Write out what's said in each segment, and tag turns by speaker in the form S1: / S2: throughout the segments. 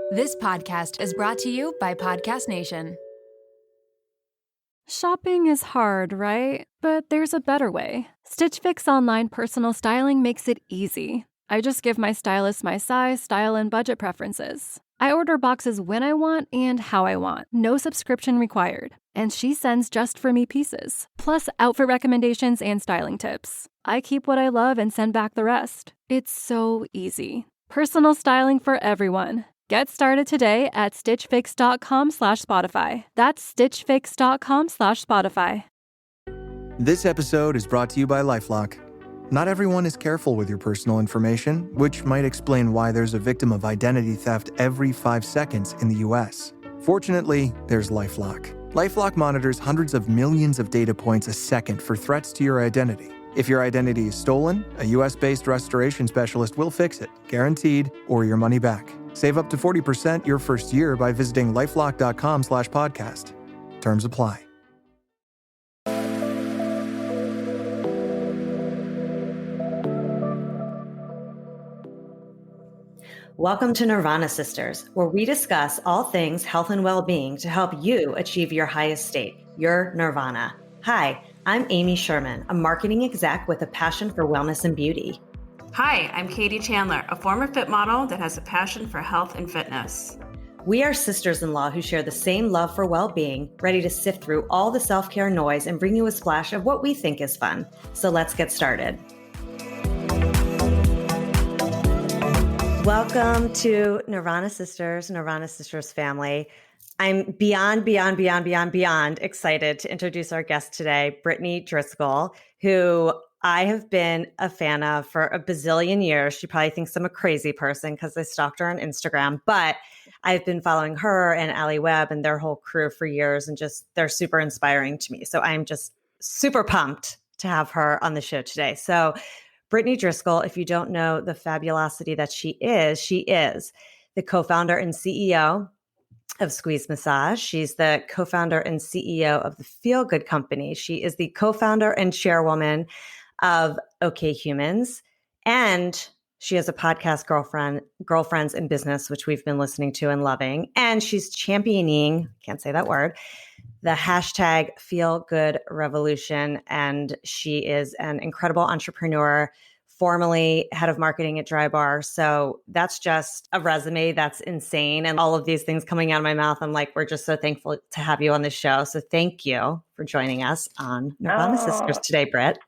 S1: This podcast is brought to you by Podcast Nation.
S2: Shopping is hard, right? But there's a better way. Stitch Fix online personal styling makes it easy. I just give my stylist my size, style, and budget preferences. I order boxes when I want and how I want. No subscription required. And she sends just for me pieces, plus outfit recommendations and styling tips. I keep what I love and send back the rest. It's so easy. Personal styling for everyone. Get started today at stitchfix.com/Spotify. That's stitchfix.com/Spotify.
S3: This episode is brought to you by LifeLock. Not everyone is careful with your personal information, which might explain why there's a victim of identity theft every 5 seconds in the US. Fortunately, there's LifeLock. LifeLock monitors hundreds of millions of data points a second for threats to your identity. If your identity is stolen, a US-based restoration specialist will fix it, guaranteed, or your money back. Save up to 40% your first year by visiting lifelock.com/podcast. Terms apply.
S4: Welcome to Nirvana Sisters, where we discuss all things health and well-being to help you achieve your highest state, your nirvana. Hi, I'm Amy Sherman, a marketing exec with a passion for wellness and beauty.
S5: Hi, I'm Katie Chandler, a former fit model that has a passion for health and fitness.
S4: We are sisters-in-law who share the same love for well-being, ready to sift through all the self-care noise and bring you a splash of what we think is fun. So let's get started. Welcome to Nirvana Sisters family. I'm beyond excited to introduce our guest today, Brittany Driscoll, who I have been a fan of for a bazillion years. She probably thinks I'm a crazy person because I stalked her on Instagram, but I've been following her and Allie Webb and their whole crew for years, and just they're super inspiring to me. So I'm just super pumped to have her on the show today. So Brittany Driscoll, if you don't know the fabulosity that she is the co-founder and CEO of Squeeze Massage. She's the co-founder and CEO of the Feel Good Company. She is the co-founder and chairwoman of OK Humans. And she has a podcast, Girlfriends in Business, which we've been listening to and loving. And she's championing, can't say that word, the hashtag Feel Good Revolution. And she is an incredible entrepreneur, formerly head of marketing at Drybar. So that's just a resume that's insane. And all of these things coming out of my mouth, I'm like, we're just so thankful to have you on the show. So thank you for joining us on Nirvana Sisters today, Britt.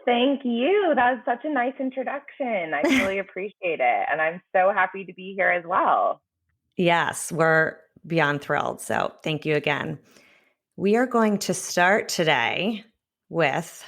S6: Thank you. That was such a nice introduction. I really appreciate it. And I'm so happy to be here as well.
S4: Yes, we're beyond thrilled. So thank you again. We are going to start today with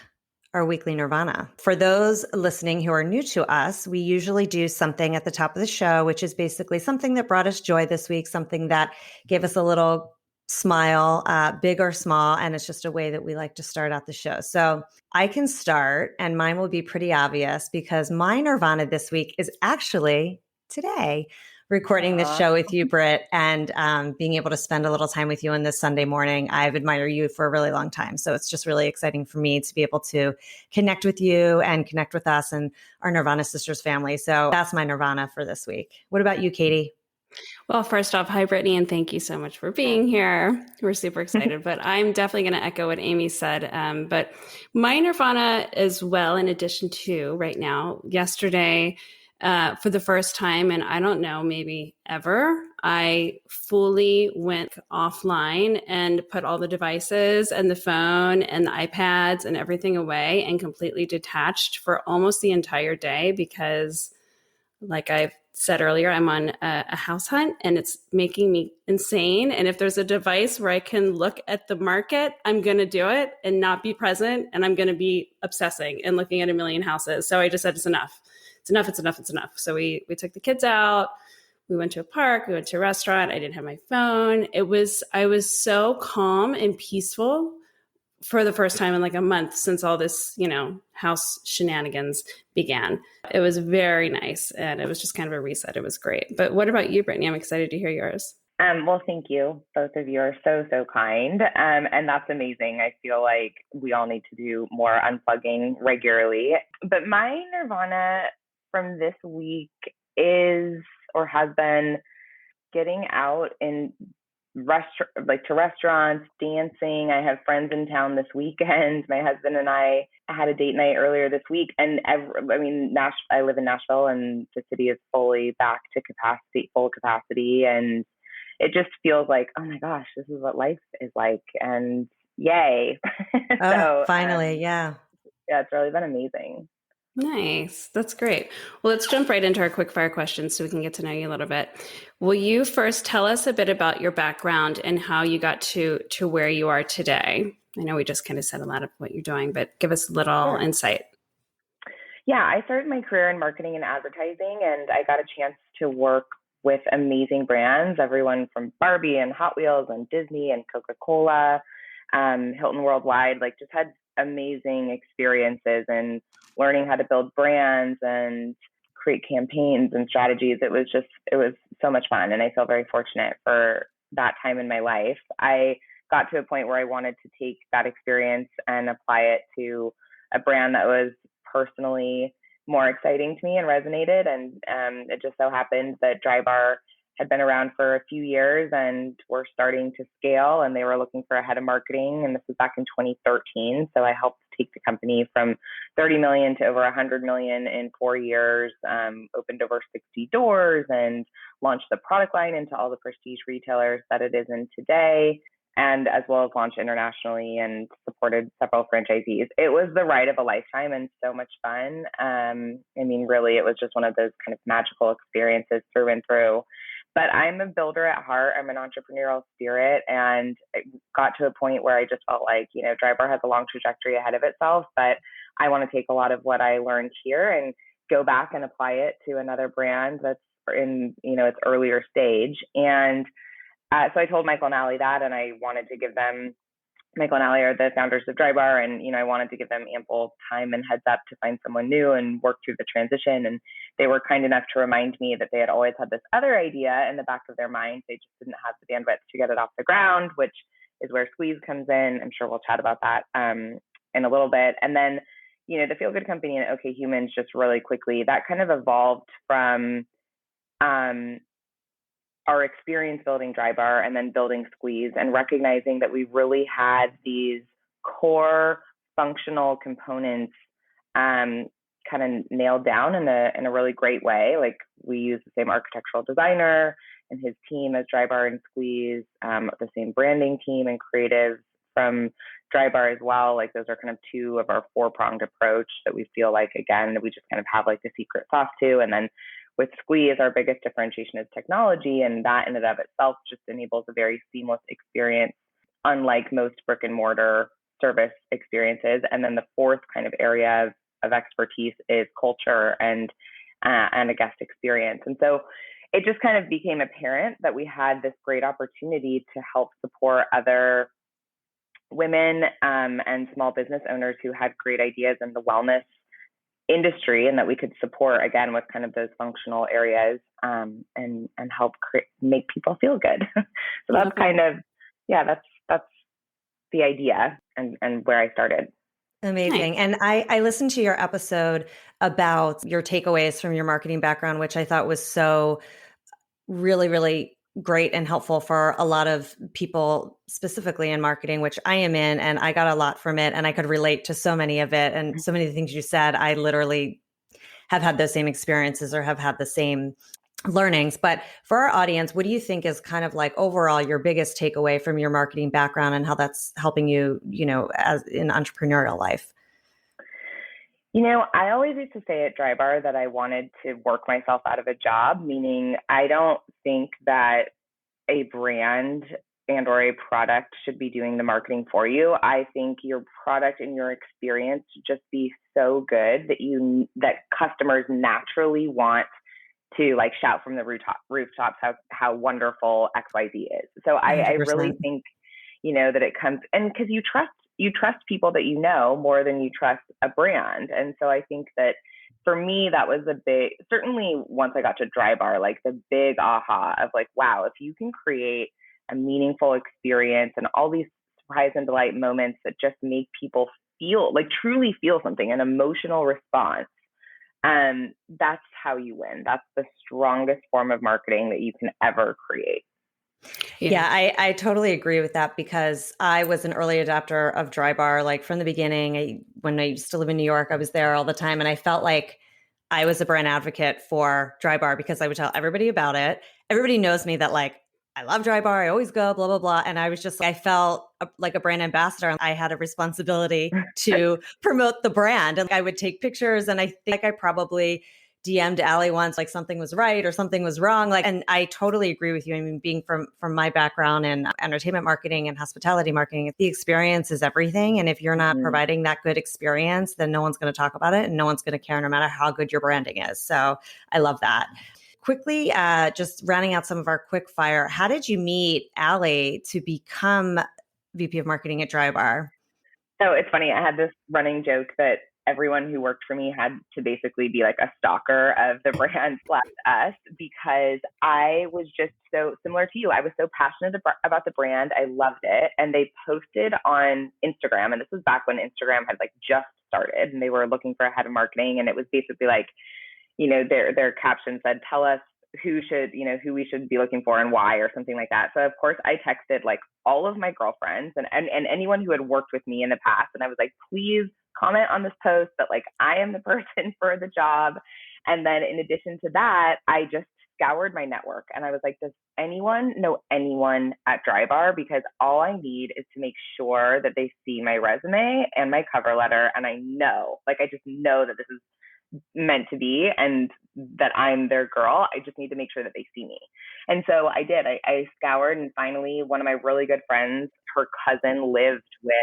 S4: our weekly Nirvana. For those listening who are new to us, we usually do something at the top of the show, which is basically something that brought us joy this week, something that gave us a little smile, big or small. And it's just a way that we like to start out the show. So I can start, and mine will be pretty obvious because my Nirvana this week is actually today, recording this show with you, Britt, and being able to spend a little time with you on this Sunday morning. I've admired you for a really long time. So it's just really exciting for me to be able to connect with you and connect with us and our Nirvana Sisters family. So that's my Nirvana for this week. What about you, Katie?
S5: Well, first off, hi, Brittany, and thank you so much for being here. We're super excited, but I'm definitely going to echo what Amy said. But my Nirvana as well, in addition to right now, yesterday, for the first time, and I don't know, maybe ever, I fully went offline and put all the devices and the phone and the iPads and everything away and completely detached for almost the entire day because, like I've said earlier, I'm on a house hunt and it's making me insane. And if there's a device where I can look at the market, I'm going to do it and not be present. And I'm going to be obsessing and looking at a million houses. So I just said, it's enough. It's enough. So we took the kids out. We went to a park. We went to a restaurant. I didn't have my phone. I was so calm and peaceful for the first time in like a month since all this, house shenanigans began. It was very nice. And it was just kind of a reset. It was great. But what about you, Brittany? I'm excited to hear yours.
S6: Well, thank you. Both of you are so, so kind. And that's amazing. I feel like we all need to do more unplugging regularly. But my Nirvana from this week is, or has been, getting out in to restaurants, dancing. I have friends in town this weekend. My husband and I had a date night earlier this week, and I live in Nashville, and the city is fully back to full capacity, and it just feels like, oh my gosh, this is what life is like, and yay!
S4: Oh, finally, yeah.
S6: Yeah, it's really been amazing.
S5: Nice. That's great. Well, let's jump right into our quick fire questions so we can get to know you a little bit. Will you first tell us a bit about your background and how you got to where you are today? I know we just kind of said a lot of what you're doing, but give us a little insight.
S6: Yeah, I started my career in marketing and advertising, and I got a chance to work with amazing brands, everyone from Barbie and Hot Wheels and Disney and Coca-Cola, Hilton Worldwide, like just had amazing experiences and learning how to build brands and create campaigns and strategies. It was so much fun. And I feel very fortunate for that time in my life. I got to a point where I wanted to take that experience and apply it to a brand that was personally more exciting to me and resonated. And it just so happened that Drybar had been around for a few years and were starting to scale, and they were looking for a head of marketing. And this was back in 2013. So I helped take the company from 30 million to over 100 million in 4 years, opened over 60 doors and launched the product line into all the prestige retailers that it is in today, and as well as launched internationally and supported several franchisees. It was the ride of a lifetime and so much fun. Really, it was just one of those kind of magical experiences through and through. But I'm a builder at heart. I'm an entrepreneurial spirit, and it got to a point where I just felt like, Drybar has a long trajectory ahead of itself, but I want to take a lot of what I learned here and go back and apply it to another brand that's in, its earlier stage. And so I told Michael and Allie that, and I wanted to give them, Michael and Allie are the founders of Drybar, and, I wanted to give them ample time and heads up to find someone new and work through the transition. And they were kind enough to remind me that they had always had this other idea in the back of their mind. They just didn't have the bandwidth to get it off the ground, which is where Squeeze comes in. I'm sure we'll chat about that in a little bit. And then, the Feel Good Company and OK Humans, just really quickly, that kind of evolved from our experience building Drybar and then building Squeeze, and recognizing that we really had these core functional components kind of nailed down in a really great way. Like, we use the same architectural designer and his team as Drybar and Squeeze, the same branding team and creative from Drybar as well. Like, those are kind of two of our four-pronged approach that we feel like, again, we just kind of have like the secret sauce to. And then with Squeeze, our biggest differentiation is technology, and that in and of itself just enables a very seamless experience, unlike most brick and mortar service experiences. And then the fourth kind of area of expertise is culture and a guest experience. And so it just kind of became apparent that we had this great opportunity to help support other women and small business owners who had great ideas in the wellness industry, and that we could support, again, with kind of those functional areas and help make people feel good. So that's kind of, that's the idea and where I started.
S4: Amazing. And I listened to your episode about your takeaways from your marketing background, which I thought was so really, really great and helpful for a lot of people, specifically in marketing, which I am in, and I got a lot from it, and I could relate to so many of it. And so many of the things you said, I literally have had those same experiences or have had the same learnings. But for our audience, what do you think is kind of like overall your biggest takeaway from your marketing background and how that's helping you, as in entrepreneurial life?
S6: I always used to say at Drybar that I wanted to work myself out of a job, meaning I don't think that a brand and or a product should be doing the marketing for you. I think your product and your experience should just be so good that customers naturally want to like shout from the rooftops how wonderful XYZ is. So I really think, that it comes, and because you trust people that more than you trust a brand. And so I think that for me, that was certainly once I got to Drybar, like the big aha of like, wow, if you can create a meaningful experience and all these surprise and delight moments that just make people truly feel something, an emotional response, That's how you win. That's the strongest form of marketing that you can ever create.
S4: Yeah, I totally agree with that because I was an early adopter of Drybar, like from the beginning. When I used to live in New York, I was there all the time, and I felt like I was a brand advocate for Drybar because I would tell everybody about it. Everybody knows me that like I love Drybar. I always go, blah blah blah, and I was just I felt like a brand ambassador, and I had a responsibility to promote the brand, and I would take pictures, and I think I probably DM'd Allie once, like something was right or something was wrong. Like, and I totally agree with you. I mean, being from my background in entertainment marketing and hospitality marketing, the experience is everything. And if you're not providing that good experience, then no one's going to talk about it and no one's going to care no matter how good your branding is. So I love that. Quickly, just rounding out some of our quick fire. How did you meet Allie to become VP of marketing at Drybar?
S6: So it's funny. I had this running joke that everyone who worked for me had to basically be like a stalker of the brand / us because I was just so similar to you. I was so passionate about the brand. I loved it. And they posted on Instagram, and this was back when Instagram had like just started and they were looking for a head of marketing. And it was basically like, their caption said, tell us who we should be looking for and why, or something like that. So of course I texted like all of my girlfriends and anyone who had worked with me in the past. And I was like, please comment on this post that like I am the person for the job. And then in addition to that, I just scoured my network and I was like, does anyone know anyone at Drybar? Because all I need is to make sure that they see my resume and my cover letter. And I just know that this is meant to be and that I'm their girl. I just need to make sure that they see me. And so I did. I scoured, and finally one of my really good friends, her cousin lived with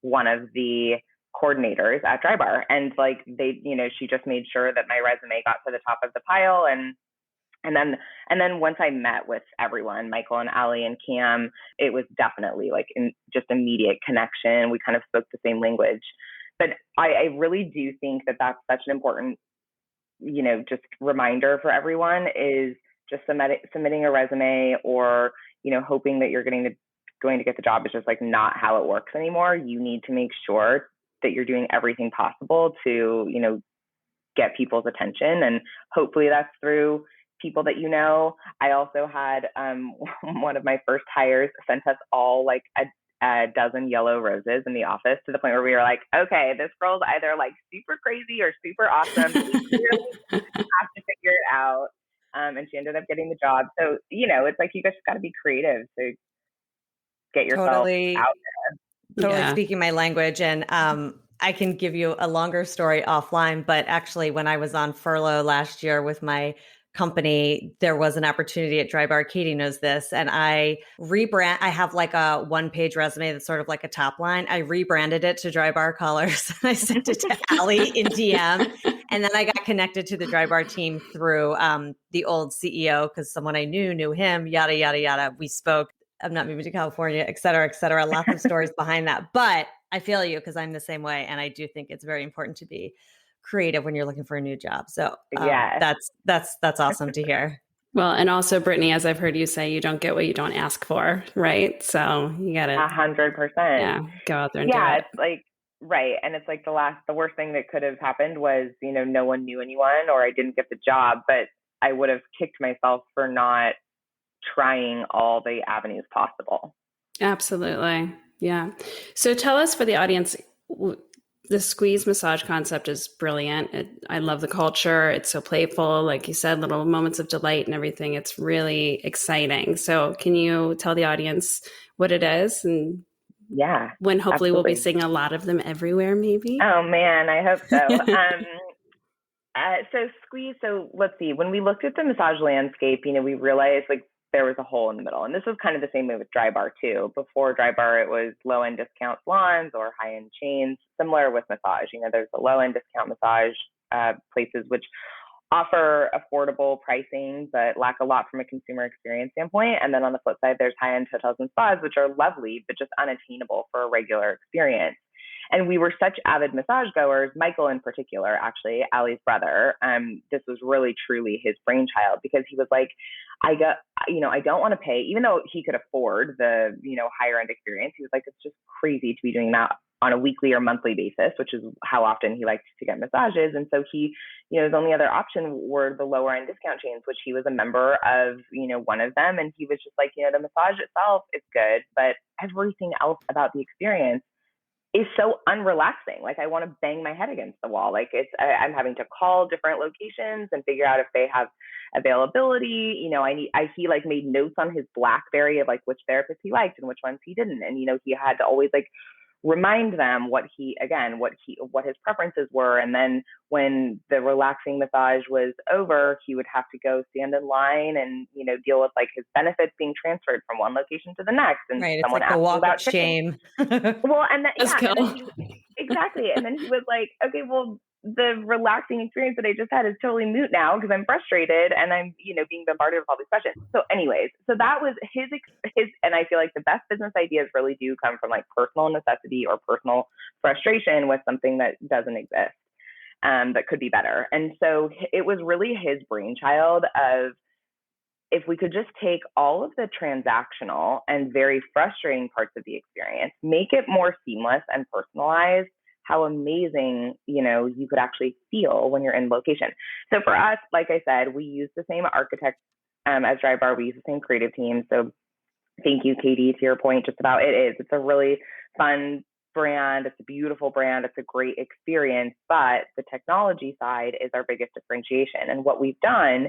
S6: one of the coordinators at Drybar. And like she just made sure that my resume got to the top of the pile. And then once I met with everyone, Michael and Allie and Cam, it was definitely like just immediate connection. We kind of spoke the same language. But I really do think that that's such an important, just reminder for everyone is just submitting a resume or, hoping that you're going to get the job is just like not how it works anymore. You need to make sure that you're doing everything possible to, get people's attention. And hopefully that's through people that I also had one of my first hires sent us all like a dozen yellow roses in the office to the point where we were like, okay, this girl's either like super crazy or super awesome. We really have to figure it out. And she ended up getting the job. So, it's like you just got to be creative to get yourself out there.
S4: Totally speaking my language. And I can give you a longer story offline, but actually when I was on furlough last year with my company, there was an opportunity at Drybar. Katie knows this. And I have like a 1-page resume that's sort of like a top line. I rebranded it to Drybar Colors. I sent it to Allie in DM. And then I got connected to the Drybar team through the old CEO because someone I knew him, yada, yada, yada. We spoke. I'm not moving to California, et cetera, et cetera. Lots of stories behind that. But I feel you because I'm the same way. And I do think it's very important to be creative when you're looking for a new job. So that's awesome to hear.
S5: Well, and also Brittany, as I've heard you say, you don't get what you don't ask for, right? So you got to
S6: 100%.
S5: Go out there and do it.
S6: It's like, right. And it's like the worst thing that could have happened was, no one knew anyone or I didn't get the job, but I would have kicked myself for not trying all the avenues possible.
S5: Absolutely. Yeah. So tell us for the audience, the squeeze massage concept is brilliant. I love the culture. It's so playful. Like you said, little moments of delight and everything. It's really exciting. So can you tell the audience what it is? And when hopefully we'll be seeing a lot of them everywhere, maybe?
S6: Oh man, I hope so. So squeeze. So let's see, when we looked at the massage landscape, we realized like there was a hole in the middle. And this was kind of the same way with Drybar too. Before Drybar, it was low-end discount salons or high-end chains, similar with massage. There's the low-end discount massage places which offer affordable pricing, but lack a lot from a consumer experience standpoint. And then on the flip side, there's high-end hotels and spas, which are lovely, but just unattainable for a regular experience. And we were such avid massage goers, Michael in particular, actually, Allie's brother. This was really, truly his brainchild because he was like, I don't want to pay, even though he could afford the, higher end experience. He was like, it's just crazy to be doing that on a weekly or monthly basis, which is how often he liked to get massages. And so he, his only other option were the lower end discount chains, which he was a member of, one of them. And he was just like, the massage itself is good, but everything else about the experience is so unrelaxing. Like I want to bang my head against the wall. Like I'm having to call different locations and figure out if they have availability. He like made notes on his BlackBerry of like which therapist he liked and which ones he didn't. And, he had to always like remind them what his preferences were. And then when the relaxing massage was over, he would have to go stand in line and, deal with like his benefits being transferred from one location to the next. And
S4: right.
S6: someone
S4: It's like
S6: asked
S4: a walk
S6: about
S4: of shame.
S6: Well, and then,
S5: Kill.
S6: Exactly. And then he was like, okay, well, the relaxing experience that I just had is totally moot now because I'm frustrated and I'm, being bombarded with all these questions. So anyways, so that was his, and I feel like the best business ideas really do come from like personal necessity or personal frustration with something that doesn't exist, that could be better. And so it was really his brainchild of, if we could just take all of the transactional and very frustrating parts of the experience, make it more seamless and personalized, how amazing, you could actually feel when you're in location. So for us, like I said, we use the same architect as Drybar. We use the same creative team. So thank you, Katie, to your point just about it's a really fun brand. It's a beautiful brand. It's a great experience, but the technology side is our biggest differentiation. And what we've done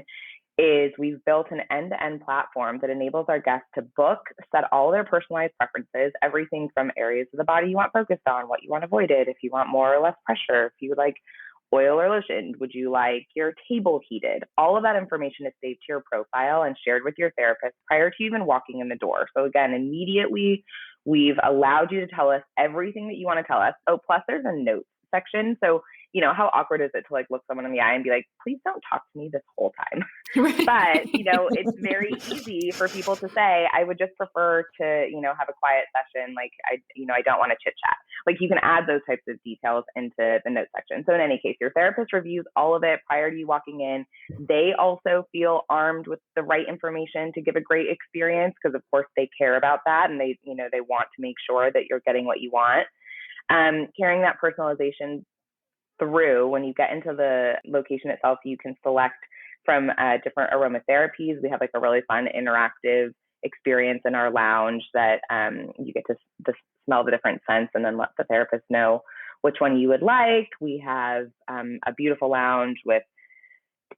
S6: is we've built an end-to-end platform that enables our guests to book, set all their personalized preferences, everything from areas of the body you want focused on, what you want avoided, if you want more or less pressure, if you like oil or lotion, would you like your table heated? All of that information is saved to your profile and shared with your therapist prior to even walking in the door. So again, immediately we've allowed you to tell us everything that you want to tell us. Oh, plus there's a notes section. So, how awkward is it to like look someone in the eye and be like, please don't talk to me this whole time.
S5: Right.
S6: But, it's very easy for people to say, I would just prefer to, have a quiet session. Like I don't want to chit chat. Like you can add those types of details into the notes section. So in any case, your therapist reviews all of it prior to you walking in. They also feel armed with the right information to give a great experience because of course they care about that. And they want to make sure that you're getting what you want. Carrying that personalization through when you get into the location itself, you can select from different aromatherapies. We have like a really fun interactive experience in our lounge that you get to smell the different scents and then let the therapist know which one you would like. We have a beautiful lounge with,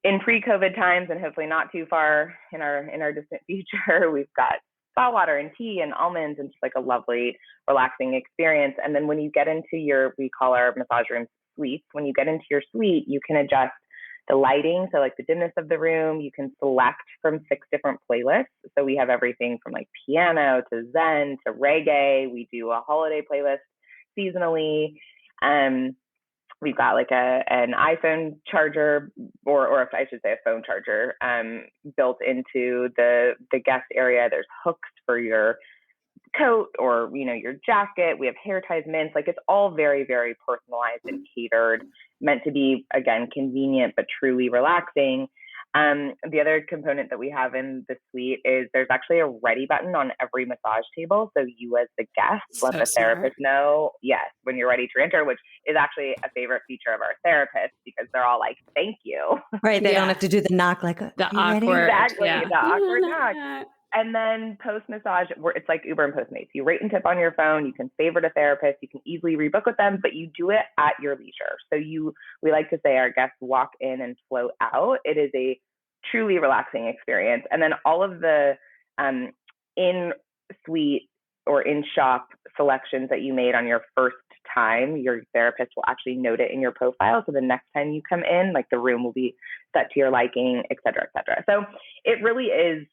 S6: in pre-COVID times and hopefully not too far in our distant future, we've got spa water and tea and almonds and just like a lovely relaxing experience. And then when you get into we call our massage room suites, when you get into your suite, you can adjust the lighting. So like the dimness of the room, you can select from 6 different playlists. So we have everything from like piano to Zen to reggae. We do a holiday playlist seasonally. We've got like an iPhone charger, or I should say a phone charger, built into the guest area. There's hooks for your coat or your jacket. We have hair ties, mints. Like it's all very, very personalized and catered, meant to be again convenient but truly relaxing. The other component that we have in the suite is there's actually a ready button on every massage table. So you as the guest let the therapist know, yes, when you're ready to enter, which is actually a favorite feature of our therapists because they're all like, thank you.
S4: Right. They don't have to do the knock like
S5: the awkward.
S6: Exactly.
S5: Yeah.
S6: The awkward knock. And then post-massage, it's like Uber and Postmates. You rate and tip on your phone. You can favorite a therapist. You can easily rebook with them, but you do it at your leisure. So we like to say our guests walk in and float out. It is a truly relaxing experience. And then all of the in-suite or in-shop selections that you made on your first time, your therapist will actually note it in your profile. So the next time you come in, like the room will be set to your liking, et cetera, et cetera. So it really is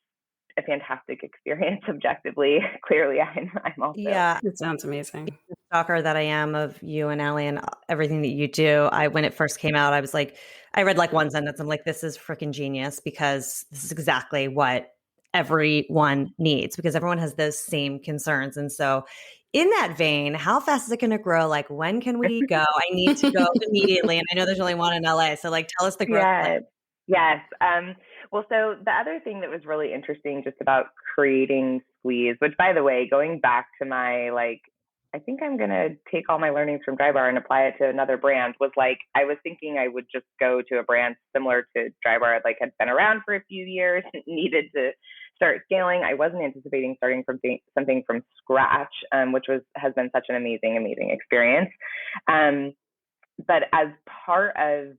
S6: a fantastic experience objectively. Clearly, I'm also.
S4: Yeah.
S5: It sounds amazing.
S4: The stalker that I am of you and Allie and everything that you do. When it first came out, I was like, I read like one sentence. I'm like, this is freaking genius because this is exactly what everyone needs because everyone has those same concerns. And so in that vein, how fast is it going to grow? Like, when can we go? I need to go immediately. And I know there's only one in LA. So like, tell us the growth plan.
S6: Yes. Well, so the other thing that was really interesting just about creating Squeeze, which by the way, going back to my like I think I'm going to take all my learnings from Drybar and apply it to another brand, was like, I was thinking I would just go to a brand similar to Drybar, like had been around for a few years, needed to start scaling. I wasn't anticipating starting from something from scratch, which has been such an amazing experience. But as part of,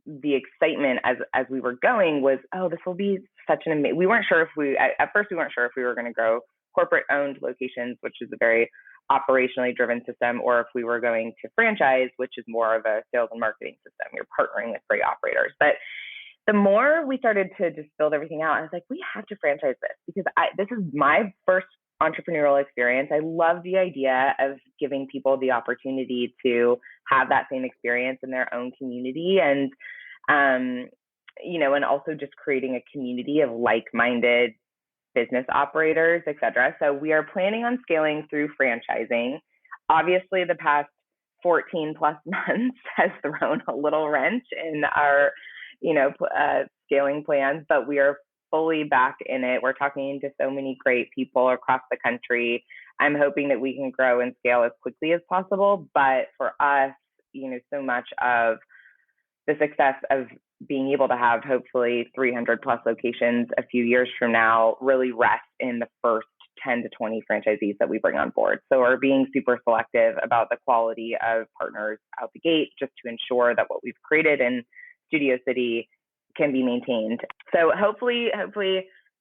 S6: the excitement as we were going was, oh, this will be such an amazing, at first we weren't sure if we were going to grow corporate owned locations, which is a very operationally driven system, or if we were going to franchise, which is more of a sales and marketing system. You're partnering with great operators. But the more we started to just build everything out, I was like, we have to franchise this, because this is my first entrepreneurial experience. I love the idea of giving people the opportunity to have that same experience in their own community, and and also just creating a community of like-minded business operators, et cetera. So we are planning on scaling through franchising. Obviously, the past 14 plus months has thrown a little wrench in our, scaling plans, but we are fully back in it. We're talking to so many great people across the country. I'm hoping that we can grow and scale as quickly as possible. But for us, so much of the success of being able to have hopefully 300 plus locations a few years from now really rests in the first 10 to 20 franchisees that we bring on board. So we're being super selective about the quality of partners out the gate, just to ensure that what we've created in Studio City can be maintained. So hopefully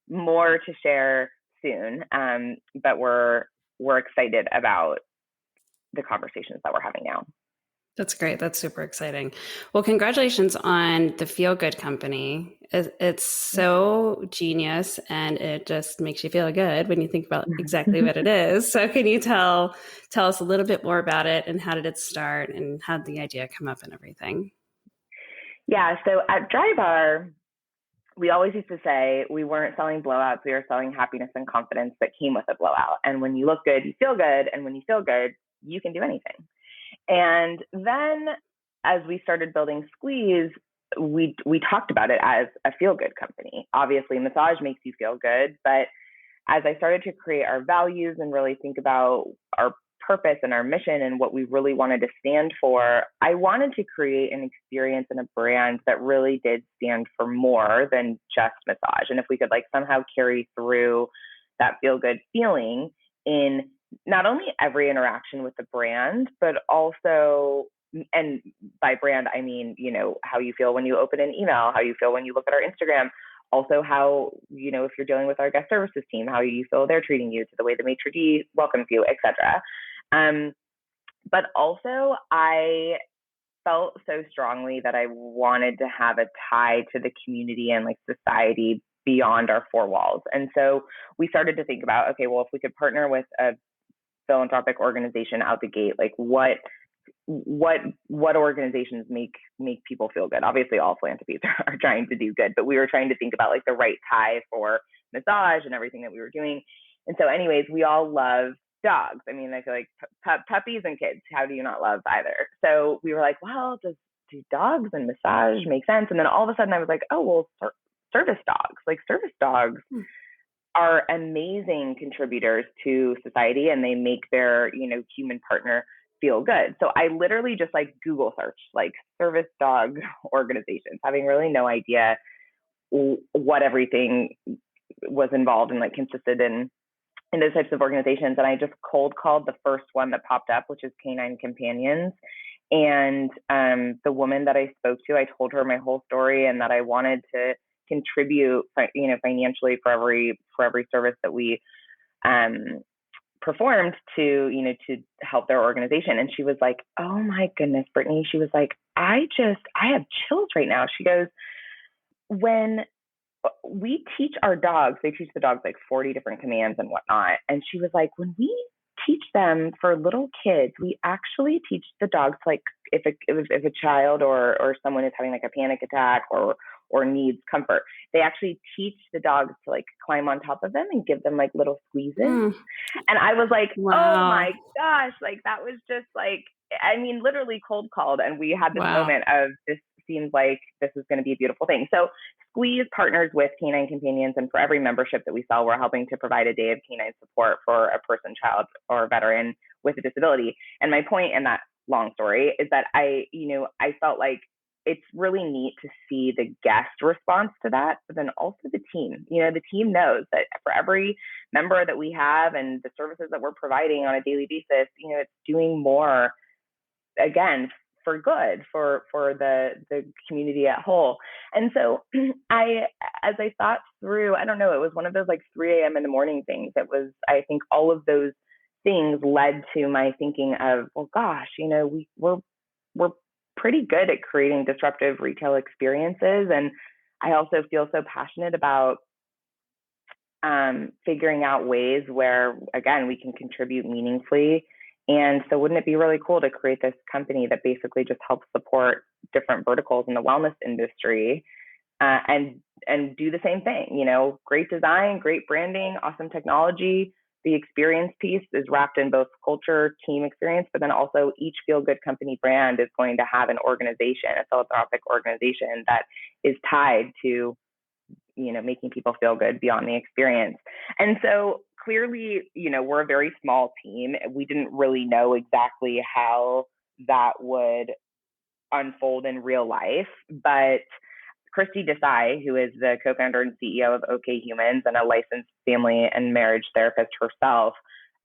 S6: more to share soon. But we're excited about the conversations that we're having now.
S5: That's great. That's super exciting. Well, congratulations on the Feel Good Company. It's so genius, and it just makes you feel good when you think about exactly what it is. So can you tell us a little bit more about it, and how did it start, and how did the idea come up and everything?
S6: Yeah. So at Drybar, we always used to say we weren't selling blowouts. We were selling happiness and confidence that came with a blowout. And when you look good, you feel good. And when you feel good, you can do anything. And then as we started building Squeeze, we talked about it as a feel-good company. Obviously, massage makes you feel good. But as I started to create our values and really think about our purpose and our mission and what we really wanted to stand for, I wanted to create an experience and a brand that really did stand for more than just massage. And if we could somehow carry through that feel-good feeling in not only every interaction with the brand, but also, and by brand, I mean, how you feel when you open an email, how you feel when you look at our Instagram, also how, if you're dealing with our guest services team, how you feel they're treating you, to the way the maitre d' welcomes you, et cetera. But also I felt so strongly that I wanted to have a tie to the community and society beyond our four walls. And so we started to think about, okay, well, if we could partner with a philanthropic organization out the gate, what organizations make people feel good? Obviously, all philanthropies are trying to do good, but we were trying to think about the right tie for massage and everything that we were doing. And so anyways, we all love dogs. I mean, I feel like puppies and kids, how do you not love either? So we were like, well, do dogs and massage make sense? And then all of a sudden I was like, oh, well, service dogs. Service dogs are amazing contributors to society, and they make their, human partner feel good. So I literally just Google searched service dog organizations, having really no idea what everything was involved and consisted in those types of organizations. And I just cold called the first one that popped up, which is Canine Companions. And the woman that I spoke to, I told her my whole story, and that I wanted to contribute, financially for every service that we performed to help their organization. And she was like, oh my goodness, Brittany. She was like, I have chills right now. She goes, when we teach our dogs, they teach the dogs 40 different commands and whatnot. And she was like, when we teach them for little kids, we actually teach the dogs, if a child or someone is having a panic attack or needs comfort, they actually teach the dogs to climb on top of them and give them little squeezes. And I was like, wow. Oh my gosh, that was just I mean, literally cold called. And we had this moment of this seems like this is going to be a beautiful thing. So Squeeze partners with Canine Companions, and for every membership that we sell, we're helping to provide a day of canine support for a person, child, or veteran with a disability. And my point in that long story is that I felt like it's really neat to see the guest response to that, but then also the team. The team knows that for every member that we have and the services that we're providing on a daily basis, it's doing more, again, for good, for the community at whole. And so as I thought through, I don't know, it was one of those like 3 a.m. in the morning things. It was, I think all of those things led to my thinking of, well, gosh, we're pretty good at creating disruptive retail experiences. And I also feel so passionate about figuring out ways where, again, we can contribute meaningfully. And so wouldn't it be really cool to create this company that basically just helps support different verticals in the wellness industry and do the same thing, great design, great branding, awesome technology. The experience piece is wrapped in both culture, team experience, but then also each Feel Good Company brand is going to have an organization, a philanthropic organization that is tied to, making people feel good beyond the experience. And so clearly, we're a very small team. We didn't really know exactly how that would unfold in real life, but Christy Desai, who is the co-founder and CEO of OK Humans and a licensed family and marriage therapist herself,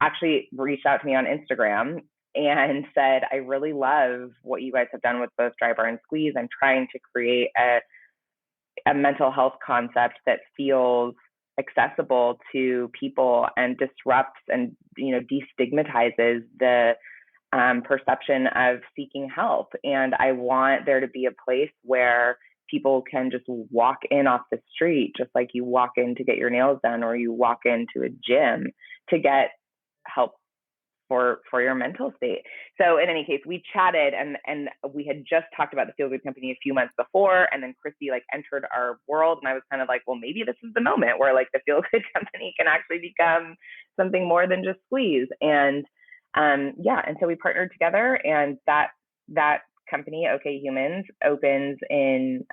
S6: actually reached out to me on Instagram and said, I really love what you guys have done with both Drybar and Squeeze. I'm trying to create a mental health concept that feels accessible to people and disrupts and destigmatizes the perception of seeking help. And I want there to be a place where people can just walk in off the street, just like you walk in to get your nails done or you walk into a gym to get help for your mental state. So in any case, we chatted and we had just talked about the Feel Good Company a few months before, and then Christy entered our world, and I was kind of like, well, maybe this is the moment where the Feel Good Company can actually become something more than just Squeeze. And and so we partnered together, and that company, OK Humans, opens in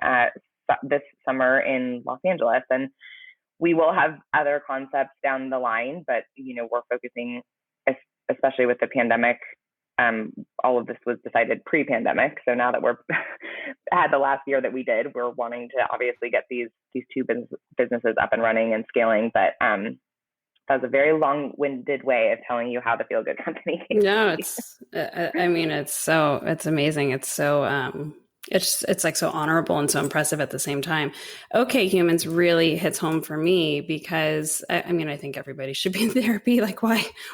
S6: this summer in Los Angeles, and we will have other concepts down the line, but we're focusing, especially with the pandemic. All of this was decided pre-pandemic, so now that we're had the last year that we did, we're wanting to obviously get these two businesses up and running and scaling. But that was a very long-winded way of telling you how the Feel Good Company came.
S5: No, it's amazing. It's so, it's so honorable and so impressive at the same time. OK Humans really hits home for me because I think everybody should be in therapy.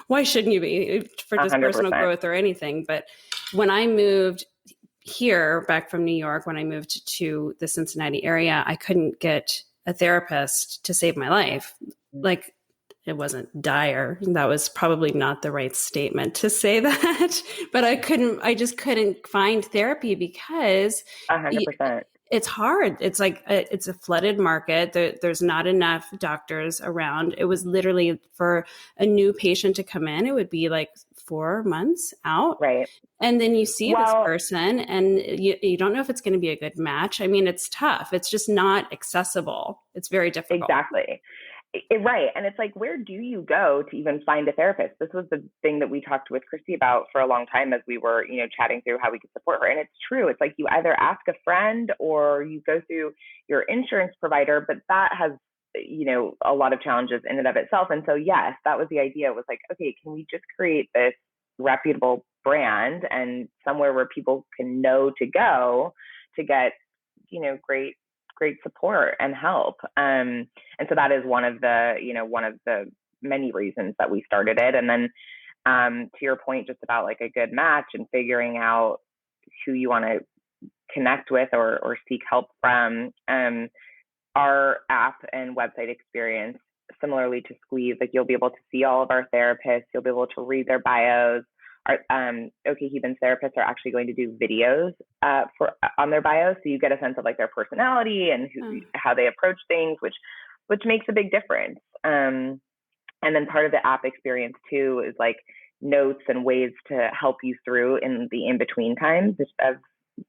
S5: Why shouldn't you be for just 100%. Personal growth or anything? But when I moved here back from New York, when I moved to the Cincinnati area, I couldn't get a therapist to save my life. It wasn't dire. That was probably not the right statement to say that, but I just couldn't find therapy because
S6: 100%.
S5: It's hard. It's it's a flooded market. There's not enough doctors around. It was literally for a new patient to come in, it would be 4 months out.
S6: Right.
S5: And then you see this person and you don't know if it's going to be a good match. It's tough. It's just not accessible. It's very difficult.
S6: Exactly. Right. And it's where do you go to even find a therapist? This was the thing that we talked with Christy about for a long time as we were, chatting through how we could support her. And it's true. It's you either ask a friend or you go through your insurance provider, but that has, a lot of challenges in and of itself. And so, yes, that was the idea. It was okay, can we just create this reputable brand and somewhere where people can know to go to get, great support and help. And so that is one of the many reasons that we started it. And then to your point, just about a good match and figuring out who you want to connect with or seek help from, our app and website experience, similarly to Squeeze, you'll be able to see all of our therapists, you'll be able to read their bios. Our OK Humans therapists are actually going to do videos on their bios, so you get a sense of their personality and how they approach things, which makes a big difference. And then part of the app experience too is notes and ways to help you through in the in between times of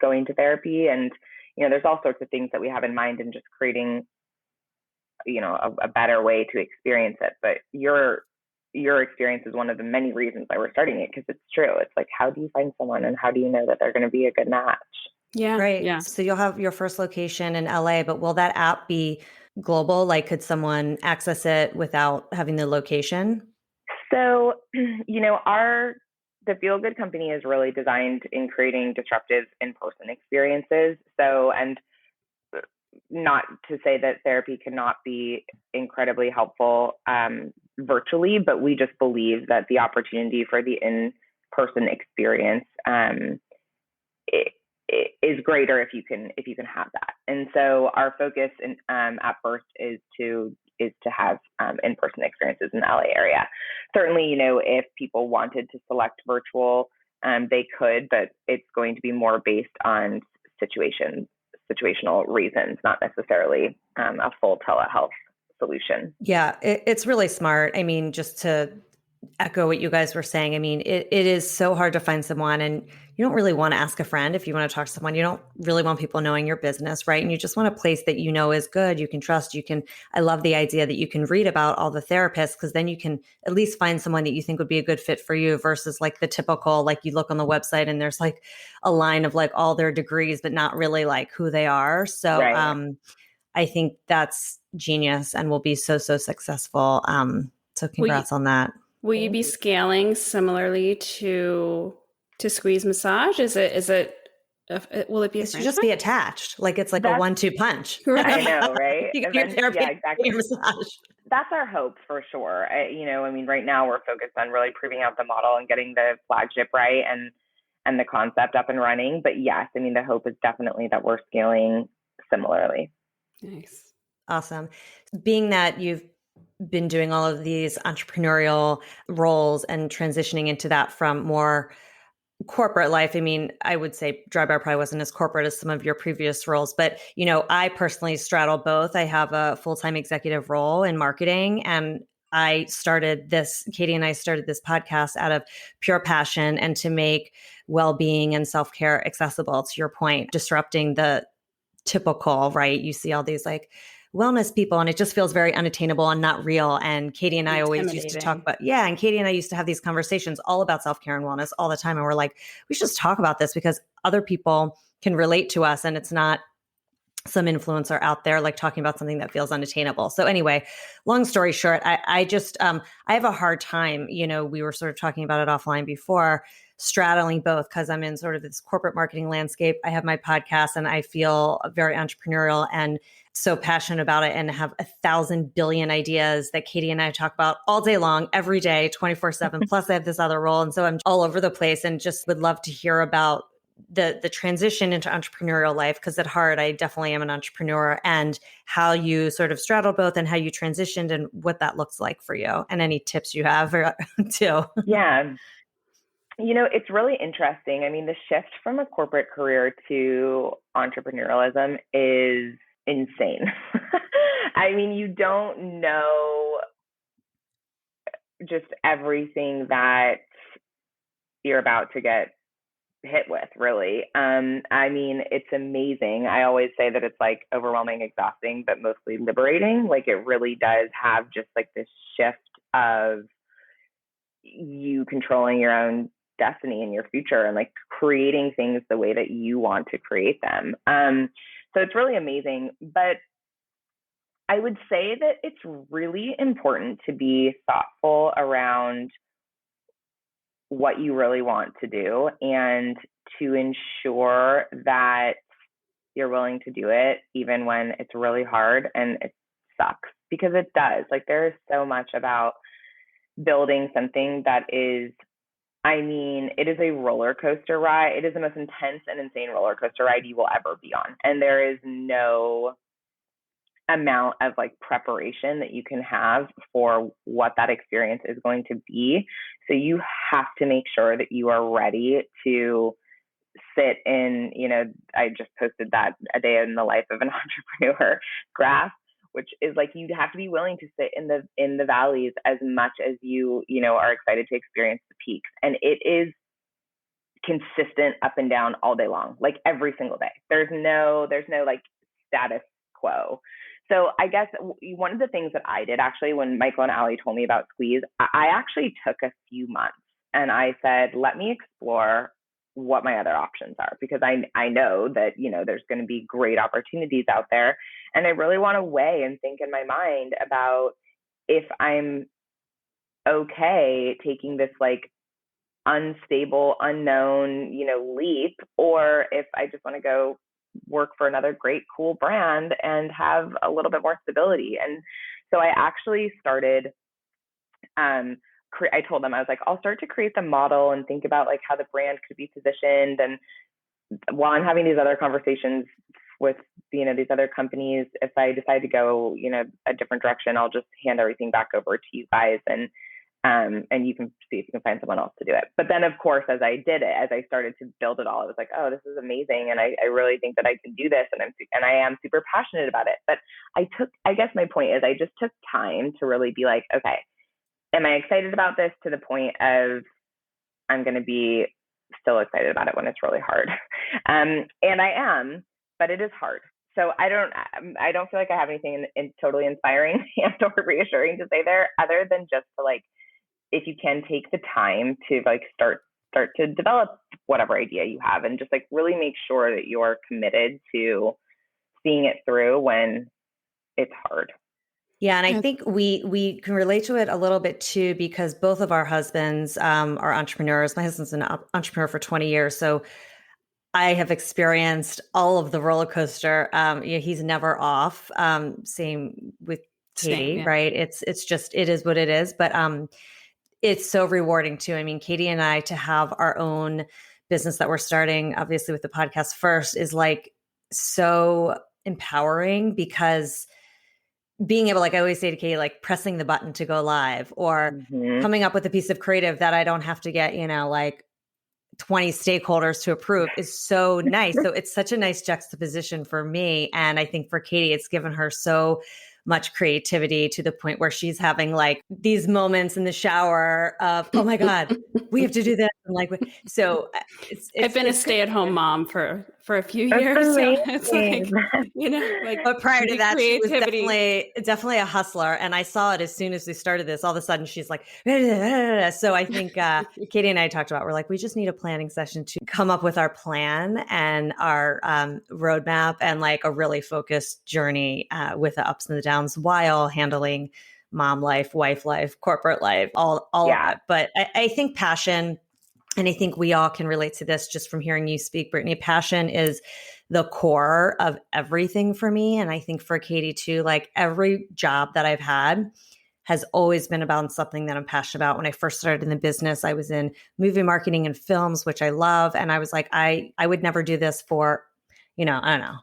S6: going to therapy. And there's all sorts of things that we have in mind and just creating, a better way to experience it. But your experience is one of the many reasons why we're starting it, because it's true. It's like, how do you find someone and how do you know that they're going to be a good match?
S5: Yeah.
S4: Right.
S5: Yeah.
S4: So you'll have your first location in LA, but will that app be global? Like, could someone access it without having the location?
S6: So, the Feel Good company is really designed in creating disruptive in-person experiences. So, and not to say that therapy cannot be incredibly helpful virtually, but we just believe that the opportunity for the in-person experience is greater if you can have that. And so our focus at first is to have in-person experiences in the LA area. Certainly, if people wanted to select virtual, they could, but it's going to be more based on situational reasons, not necessarily a full telehealth solution.
S4: Yeah, it's really smart. I mean, just to echo what you guys were saying, I mean, it is so hard to find someone, and you don't really want to ask a friend if you want to talk to someone. You don't really want people knowing your business, right? And you just want a place that you know is good, you can trust, I love the idea that you can read about all the therapists, because then you can at least find someone that you think would be a good fit for you, versus like the typical, like you look on the website and there's like a line of like all their degrees, but not really like who they are. So
S6: Right.
S4: I think that's genius and will be so successful. So congrats on that.
S5: Will you be scaling similarly to Squeeze Massage? Will it be a
S4: It should
S5: franchise?
S4: just be attached. Like it's like a 1-2 punch.
S5: Right.
S6: I know, right?
S4: You get your therapy,
S6: yeah, exactly.
S4: your massage.
S6: That's our hope for sure. Right now we're focused on really proving out the model and getting the flagship right and the concept up and running. But yes, the hope is definitely that we're scaling similarly.
S5: Nice.
S4: Awesome. Being that you've been doing all of these entrepreneurial roles and transitioning into that from more corporate life, I would say Drybar probably wasn't as corporate as some of your previous roles, but I personally straddle both. I have a full-time executive role in marketing, and Katie and I started this podcast out of pure passion and to make well-being and self-care accessible, to your point, disrupting the typical, right? You see all these like wellness people and it just feels very unattainable and not real. And Katie and I always used to talk about, and Katie and I used to have these conversations all about self-care and wellness all the time. And we're like, we should just talk about this because other people can relate to us, and it's not some influencer out there like talking about something that feels unattainable. So anyway, long story short, I just I have a hard time, we were sort of talking about it offline before, straddling both, because I'm in sort of this corporate marketing landscape. I have my podcast and I feel very entrepreneurial and so passionate about it, and have 1,000 billion ideas that Katie and I talk about all day long, every day, 24/7. Plus I have this other role. And so I'm all over the place, and just would love to hear about the transition into entrepreneurial life, because at heart, I definitely am an entrepreneur, and how you sort of straddle both and how you transitioned and what that looks like for you, and any tips you have too.
S6: Yeah. It's really interesting. The shift from a corporate career to entrepreneurialism is insane. You don't know just everything that you're about to get hit with, really. It's amazing. I always say that it's like overwhelming, exhausting, but mostly liberating. Like it really does have just like this shift of you controlling your own destiny and your future, and like creating things the way that you want to create them. So it's really amazing. But I would say that it's really important to be thoughtful around what you really want to do, and to ensure that you're willing to do it even when it's really hard and it sucks, because it does. Like there is so much about building something that is, it is a roller coaster ride. It is the most intense and insane roller coaster ride you will ever be on. And there is no amount of like preparation that you can have for what that experience is going to be. So you have to make sure that you are ready to sit in, I just posted that a day in the life of an entrepreneur graph, which is like, you have to be willing to sit in the valleys as much as you are excited to experience the peaks. And it is consistent up and down all day long, like every single day. There's no like status quo. So I guess one of the things that I did actually when Michael and Allie told me about Squeeze, I actually took a few months and I said, let me explore what my other options are, because I know that, there's going to be great opportunities out there. And I really want to weigh and think in my mind about if I'm okay taking this like unstable, unknown, leap, or if I just want to go work for another great, cool brand and have a little bit more stability. And so I actually started, I told them, I was like, I'll start to create the model and think about like how the brand could be positioned. And while I'm having these other conversations with, these other companies, if I decide to go, a different direction, I'll just hand everything back over to you guys. And you can see if you can find someone else to do it. But then, of course, as I did it, as I started to build it all, I was like, oh, this is amazing. And I really think that I can do this. And I am super passionate about it. But I guess my point is I just took time to really be like, okay, am I excited about this to the point of I'm going to be still excited about it when it's really hard? And I am, but it is hard. So I don't feel like I have anything in totally inspiring and or reassuring to say there, other than just to like, if you can take the time to like start to develop whatever idea you have, and just like really make sure that you're committed to seeing it through when it's hard.
S4: Yeah. And I think we can relate to it a little bit too, because both of our husbands are entrepreneurs. My husband's an entrepreneur for 20 years. So I have experienced all of the roller coaster. He's never off. Same with Katie, right? It's just, it is what it is. But it's so rewarding too. I mean, Katie and I, to have our own business that we're starting, obviously with the podcast first, is like so empowering, because being able, like I always say to Katie, like pressing the button to go live, or coming up with a piece of creative that I don't have to get, like 20 stakeholders to approve, is so nice. So it's such a nice juxtaposition for me. And I think for Katie, it's given her so much creativity to the point where she's having like these moments in the shower of, oh my God, we have to do this. And like, so
S5: I've been a stay-at-home mom for a few years. So it's like,
S4: but prior to that, she was definitely a hustler. And I saw it as soon as we started this. All of a sudden she's like, so I think Katie and I talked about, we're like, we just need a planning session to come up with our plan and our roadmap, and like a really focused journey with the ups and the downs, while handling mom life, wife life, corporate life, all of that. But I think passion, and I think we all can relate to this just from hearing you speak, Brittany, passion is the core of everything for me. And I think for Katie too, like every job that I've had has always been about something that I'm passionate about. When I first started in the business, I was in movie marketing and films, which I love. And I was like, I would never do this for, I don't know,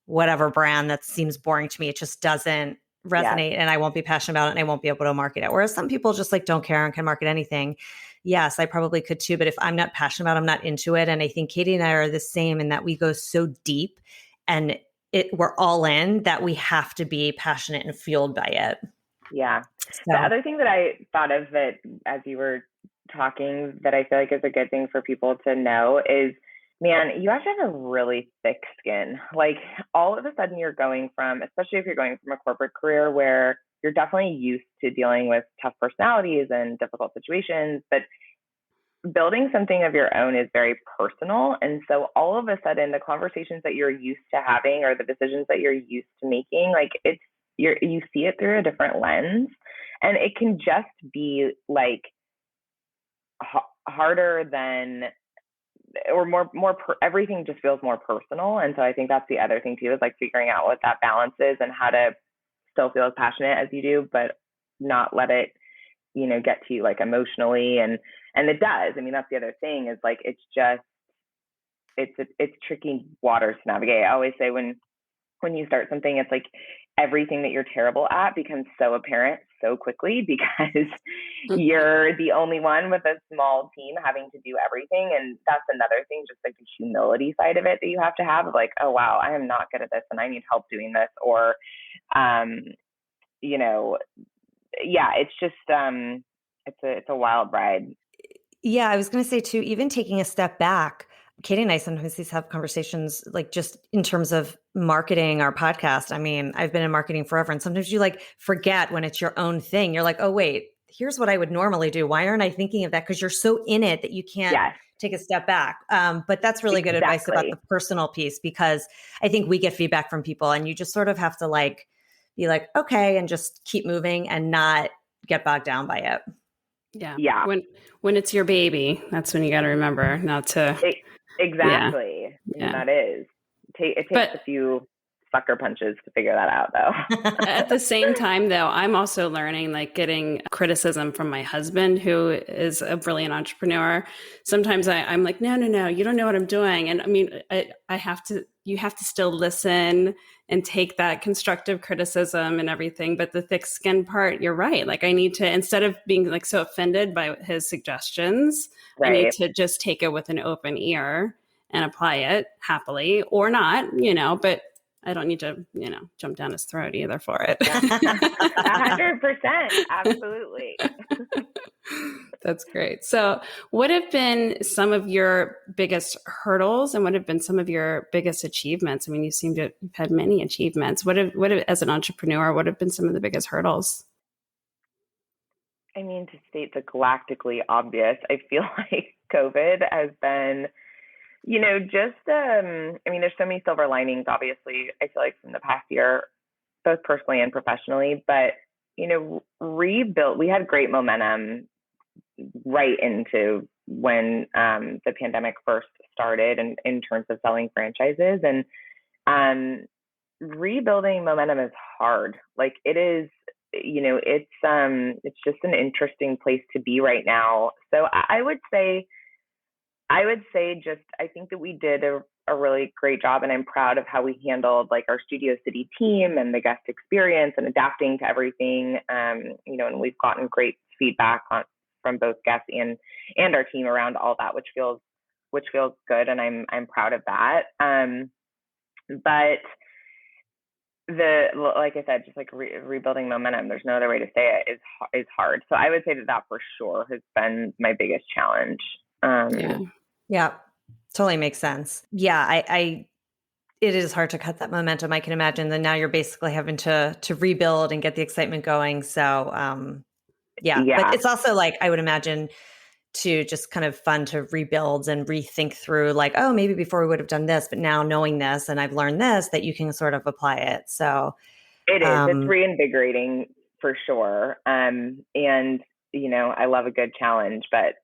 S4: whatever brand that seems boring to me. It just doesn't resonate, and I won't be passionate about it, and I won't be able to market it. Whereas some people just like don't care and can market anything. Yes, I probably could too. But if I'm not passionate about it, I'm not into it. And I think Katie and I are the same in that we go so deep, and we're all in, that we have to be passionate and fueled by it.
S6: Yeah.
S4: So.
S6: The other thing that I thought of that as you were talking that I feel like is a good thing for people to know is, man, you have to have a really thick skin. Like all of a sudden you're going from, especially if you're going from a corporate career where you're definitely used to dealing with tough personalities and difficult situations, but building something of your own is very personal. And so all of a sudden the conversations that you're used to having, or the decisions that you're used to making, like you see it through a different lens, and it can just be like harder than, or everything just feels more personal. And so I think that's the other thing too, is like figuring out what that balance is and how to still feel as passionate as you do, but not let it, get to you like emotionally. And it does. I mean, that's the other thing, is like, it's tricky waters to navigate. I always say when you start something, it's like everything that you're terrible at becomes so apparent so quickly, because you're the only one with a small team having to do everything. And that's another thing, just like the humility side of it that you have to have, of like, oh wow, I am not good at this and I need help doing this. Or it's just it's a wild ride.
S4: Yeah, I was going to say too, even taking a step back, Katie and I sometimes have conversations like just in terms of marketing our podcast. I mean, I've been in marketing forever, and sometimes you like forget when it's your own thing. You're like, oh, wait, here's what I would normally do. Why aren't I thinking of that? Because you're so in it that you can't
S6: Yes,
S4: take a step back. But that's really good advice about the personal piece, because I think we get feedback from people and you just sort of have to like be like, okay, and just keep moving and not get bogged down by it.
S6: Yeah.
S5: When it's your baby, that's when you got to remember not to.
S6: Exactly.
S5: Yeah.
S6: That is. It takes a few sucker punches to figure that out, though.
S5: At the same time, though, I'm also learning, like getting criticism from my husband, who is a brilliant entrepreneur. Sometimes I'm like, no, you don't know what I'm doing. And I mean, you have to still listen and take that constructive criticism and everything. But the thick skin part, you're right. Like I need to, instead of being like so offended by his suggestions,
S6: Right.
S5: I need to just take it with an open ear and apply it happily or not, but I don't need to, jump down his throat either for it.
S6: 100%. Absolutely.
S5: That's great. So what have been some of your biggest hurdles and what have been some of your biggest achievements? I mean, you seem to have had many achievements. What have, as an entrepreneur, what have been some of the biggest hurdles?
S6: I mean, to state the galactically obvious, I feel like COVID has been, there's so many silver linings, obviously, I feel like from the past year, both personally and professionally, but, we had great momentum right into when the pandemic first started and in terms of selling franchises, and rebuilding momentum is hard. Like it is, it's just an interesting place to be right now. So I would say I think that we did a really great job, and I'm proud of how we handled like our Studio City team and the guest experience and adapting to everything. And we've gotten great feedback from both guests and our team around all that, which feels good, and I'm proud of that. But like I said, just like rebuilding momentum, there's no other way to say it, is hard. So I would say that for sure has been my biggest challenge.
S4: Yeah, totally makes sense. Yeah, it is hard to cut that momentum. I can imagine that now you're basically having to rebuild and get the excitement going. So but it's also like, I would imagine to just kind of fun to rebuild and rethink through like, oh, maybe before we would have done this, but now knowing this and I've learned this, that you can sort of apply it. So
S6: it is, it's reinvigorating for sure. And I love a good challenge, but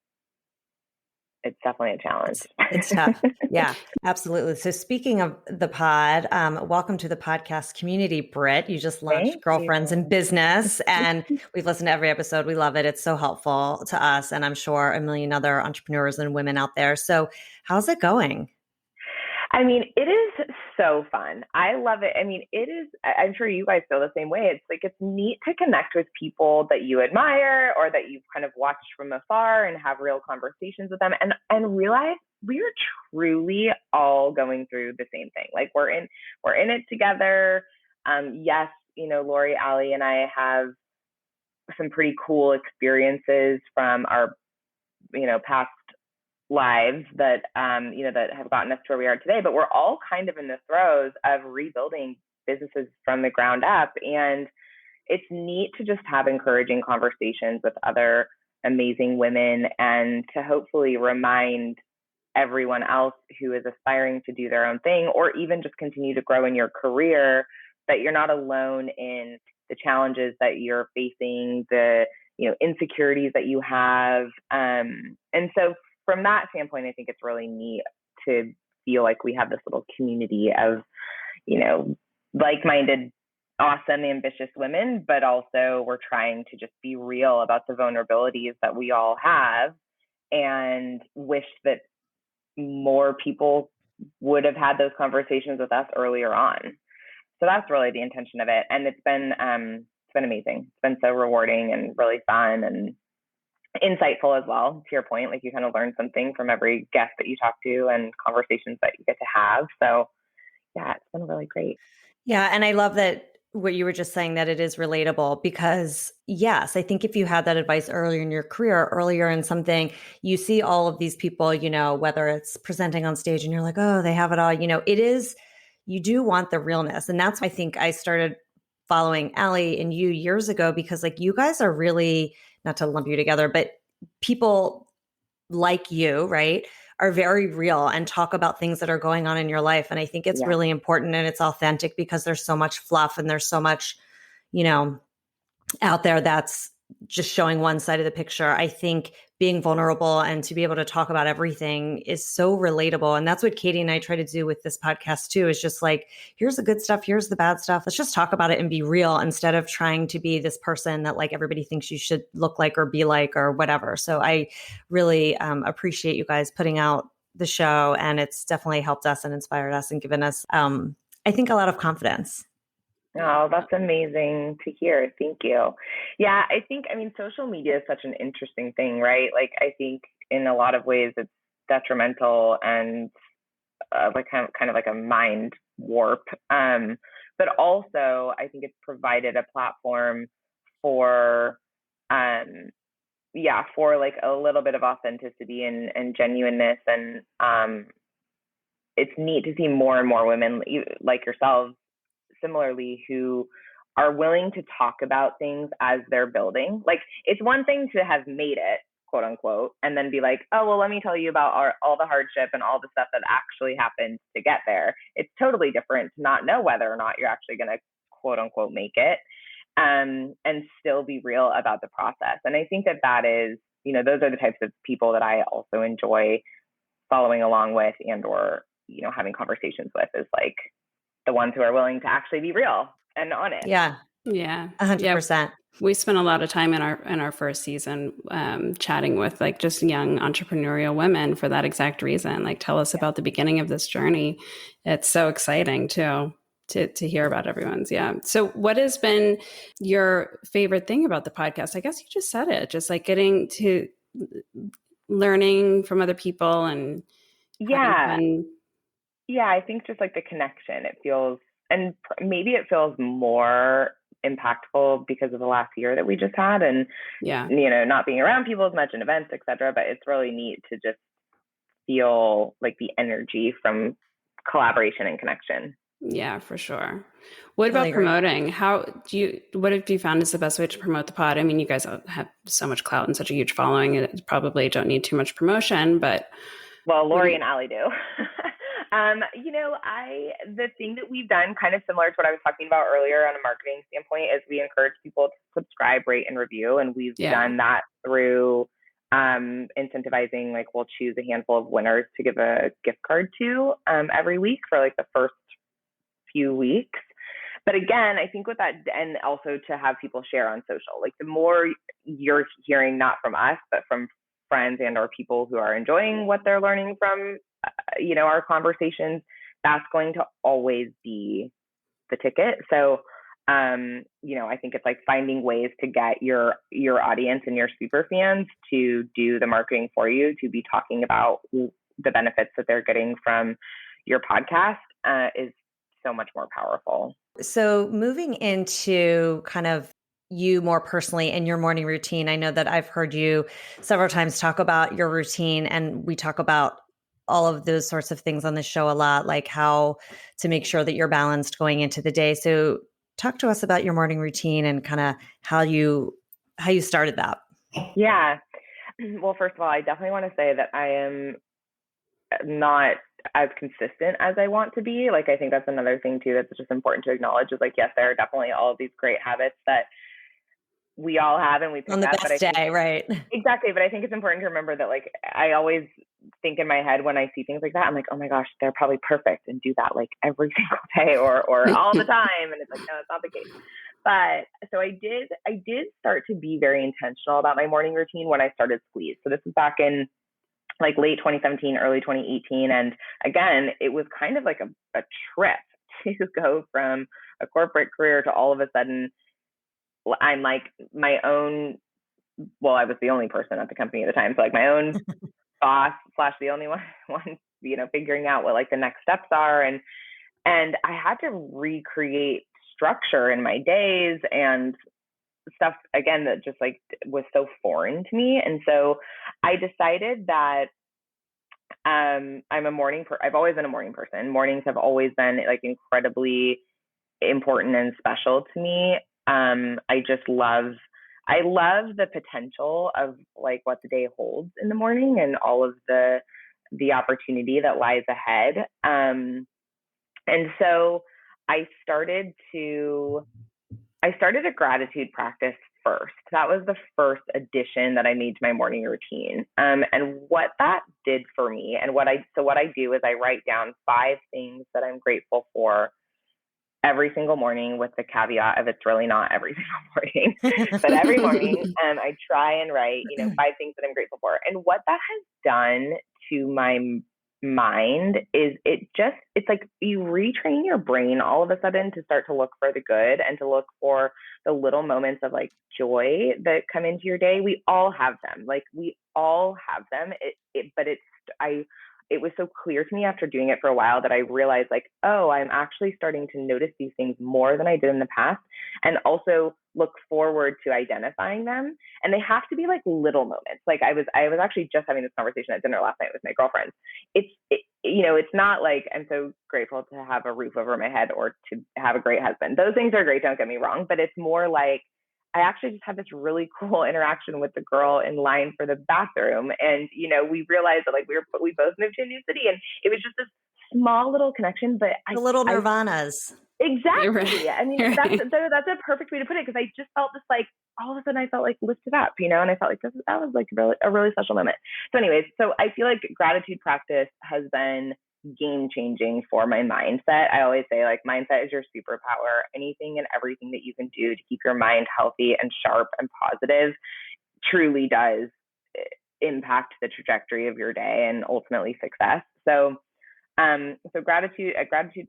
S6: it's definitely a challenge.
S4: It's tough. Yeah, absolutely. So speaking of the pod, welcome to the podcast community, Britt. You just launched Girlfriends in Business, and we've listened to every episode. We love it. It's so helpful to us, and I'm sure a million other entrepreneurs and women out there. So how's it going?
S6: I mean, it is so fun. I love it. I mean, it is, I'm sure you guys feel the same way. It's like, it's neat to connect with people that you admire or that you've kind of watched from afar and have real conversations with them and realize we are truly all going through the same thing. Like we're in it together. Yes, Lori, Allie, and I have some pretty cool experiences from our, past lives that that have gotten us to where we are today, but we're all kind of in the throes of rebuilding businesses from the ground up, and it's neat to just have encouraging conversations with other amazing women and to hopefully remind everyone else who is aspiring to do their own thing or even just continue to grow in your career that you're not alone in the challenges that you're facing, the insecurities that you have, and so from that standpoint, I think it's really neat to feel like we have this little community of, like-minded, awesome, ambitious women, but also we're trying to just be real about the vulnerabilities that we all have and wish that more people would have had those conversations with us earlier on. So that's really the intention of it. And it's been amazing. It's been so rewarding and really fun and insightful as well, to your point. Like you kind of learn something from every guest that you talk to and conversations that you get to have. So yeah, it's been really great.
S4: Yeah. And I love that what you were just saying, that it is relatable, because yes, I think if you had that advice earlier in your career, earlier in something, you see all of these people, whether it's presenting on stage and you're like, oh, they have it all, it is, you do want the realness. And that's why I think I started following Allie and you years ago, because like you guys are really, not to lump you together, but people like you, right, are very real and talk about things that are going on in your life. And I think it's
S6: Yeah.
S4: really important and it's authentic, because there's so much fluff and there's so much, you know, out there that's just showing one side of the picture. I think being vulnerable and to be able to talk about everything is so relatable. And that's what Katie and I try to do with this podcast too, is just like, here's the good stuff, here's the bad stuff. Let's just talk about it and be real, instead of trying to be this person that like everybody thinks you should look like or be like or whatever. So I really appreciate you guys putting out the show, and it's definitely helped us and inspired us and given us, I think, a lot of confidence.
S6: Oh, that's amazing to hear. Thank you. Yeah, I mean, social media is such an interesting thing, right? Like, I think in a lot of ways it's detrimental and like kind of like a mind warp. But also, I think it's provided a platform for, for like a little bit of authenticity and genuineness. And it's neat to see more and more women like yourselves similarly who are willing to talk about things as they're building. Like, it's one thing to have made it, quote unquote, and then be like, oh, well, let me tell you about all the hardship and all the stuff that actually happened to get there. It's totally different to not know whether or not you're actually going to, quote unquote, make it, and still be real about the process. And I think that is, those are the types of people that I also enjoy following along with or, having conversations with, is like the ones who are willing to actually be real and honest.
S4: Yeah.
S5: Yeah.
S4: 100%.
S5: We spent a lot of time in our first season chatting with like just young entrepreneurial women for that exact reason. Like, tell us about the beginning of this journey. It's so exciting to hear about everyone's. Yeah. So what has been your favorite thing about the podcast? I guess you just said it, just like getting to learning from other people and having fun.
S6: Yeah, I think just like the connection, it feels, and maybe it feels more impactful because of the last year that we just had, and not being around people as much in events, etc. But it's really neat to just feel like the energy from collaboration and connection.
S5: Yeah, for sure. What about promoting? What have you found is the best way to promote the pod? I mean, you guys have so much clout and such a huge following, and probably don't need too much promotion, but
S6: well, Lori and Allie do. The thing that we've done, kind of similar to what I was talking about earlier on a marketing standpoint, is we encourage people to subscribe, rate, and review. And we've done that through incentivizing, like, we'll choose a handful of winners to give a gift card to every week for like the first few weeks. But again, I think with that, and also to have people share on social, like the more you're hearing, not from us, but from friends and or people who are enjoying what they're learning from, our conversations, that's going to always be the ticket. So, I think it's like finding ways to get your audience and your super fans to do the marketing for you, to be talking about the benefits that they're getting from your podcast is so much more powerful.
S4: So moving into kind of you more personally and your morning routine, I know that I've heard you several times talk about your routine, and we talk about all of those sorts of things on the show a lot, like how to make sure that you're balanced going into the day. So talk to us about your morning routine and kind of how you started that.
S6: Yeah. Well, first of all, I definitely want to say that I am not as consistent as I want to be. Like, I think that's another thing too that's just important to acknowledge, is like, yes, there are definitely all of these great habits that we all have and we pick
S4: on the
S6: up,
S4: best day, right?
S6: Exactly. But I think it's important to remember that, like, I always think in my head when I see things like that, I'm like, oh my gosh, they're probably perfect and do that like every single day or all the time. And it's like, no, it's not the case. But so I did start to be very intentional about my morning routine when I started Squeeze. So this was back in like late 2017, early 2018. And again, it was kind of like a trip to go from a corporate career to all of a sudden I'm like my own, well, I was the only person at the company at the time. So like my own boss / the only one, figuring out what like the next steps are. And I had to recreate structure in my days and stuff, again, that just like was so foreign to me. And so I decided that I'm a I've always been a morning person. Mornings have always been like incredibly important and special to me. I love the potential of like what the day holds in the morning and all of the opportunity that lies ahead. And so I started a gratitude practice first. That was the first addition that I made to my morning routine. And what that did for me, and what I do is I write down 5 things that I'm grateful for every single morning, with the caveat of it's really not every single morning, but every morning I try and write, 5 things that I'm grateful for. And what that has done to my mind is it's like you retrain your brain all of a sudden to start to look for the good and to look for the little moments of like joy that come into your day. We all have them. It was so clear to me after doing it for a while that I realized like, oh, I'm actually starting to notice these things more than I did in the past, and also look forward to identifying them. And they have to be like little moments. Like I was actually just having this conversation at dinner last night with my girlfriends. It's not like I'm so grateful to have a roof over my head or to have a great husband. Those things are great, don't get me wrong, but it's more like I actually just had this really cool interaction with the girl in line for the bathroom. And, we realized that like we both moved to a new city, and it was just this small little connection, but
S4: the little nirvanas.
S6: Exactly.
S5: Right.
S6: I mean, that's a perfect way to put it. Cause I just felt this like, all of a sudden I felt like lifted up, and I felt like that was like a really special moment. So anyways, so I feel like gratitude practice has been game changing for my mindset. I always say like mindset is your superpower. Anything and everything that you can do to keep your mind healthy and sharp and positive truly does impact the trajectory of your day and ultimately success. So gratitude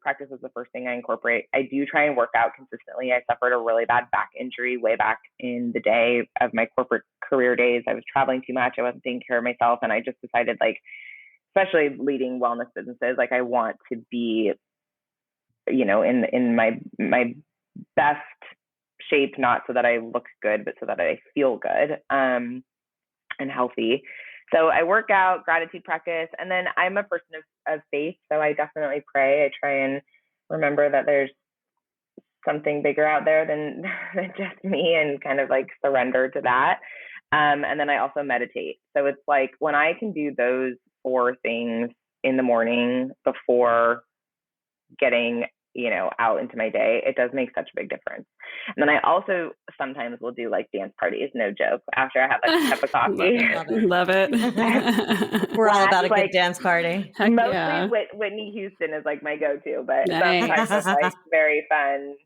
S6: practice is the first thing I incorporate. I do try and work out consistently. I suffered a really bad back injury way back in the day of my corporate career days. I was traveling too much. I wasn't taking care of myself. And I just decided like, especially leading wellness businesses, like I want to be, in my best shape, not so that I look good, but so that I feel good and healthy. So I work out, gratitude practice, and then I'm a person of faith. So I definitely pray. I try and remember that there's something bigger out there than just me, and kind of like surrender to that. And then I also meditate. So it's like when I can do those 4 things in the morning before getting, out into my day, it does make such a big difference. And then I also sometimes will do like dance parties, no joke, after I have like a cup of coffee.
S5: Love it.
S4: We're all about a good dance party.
S6: Mostly Whitney Houston is like my go-to, but
S5: Nice.
S6: sometimes it's like very fun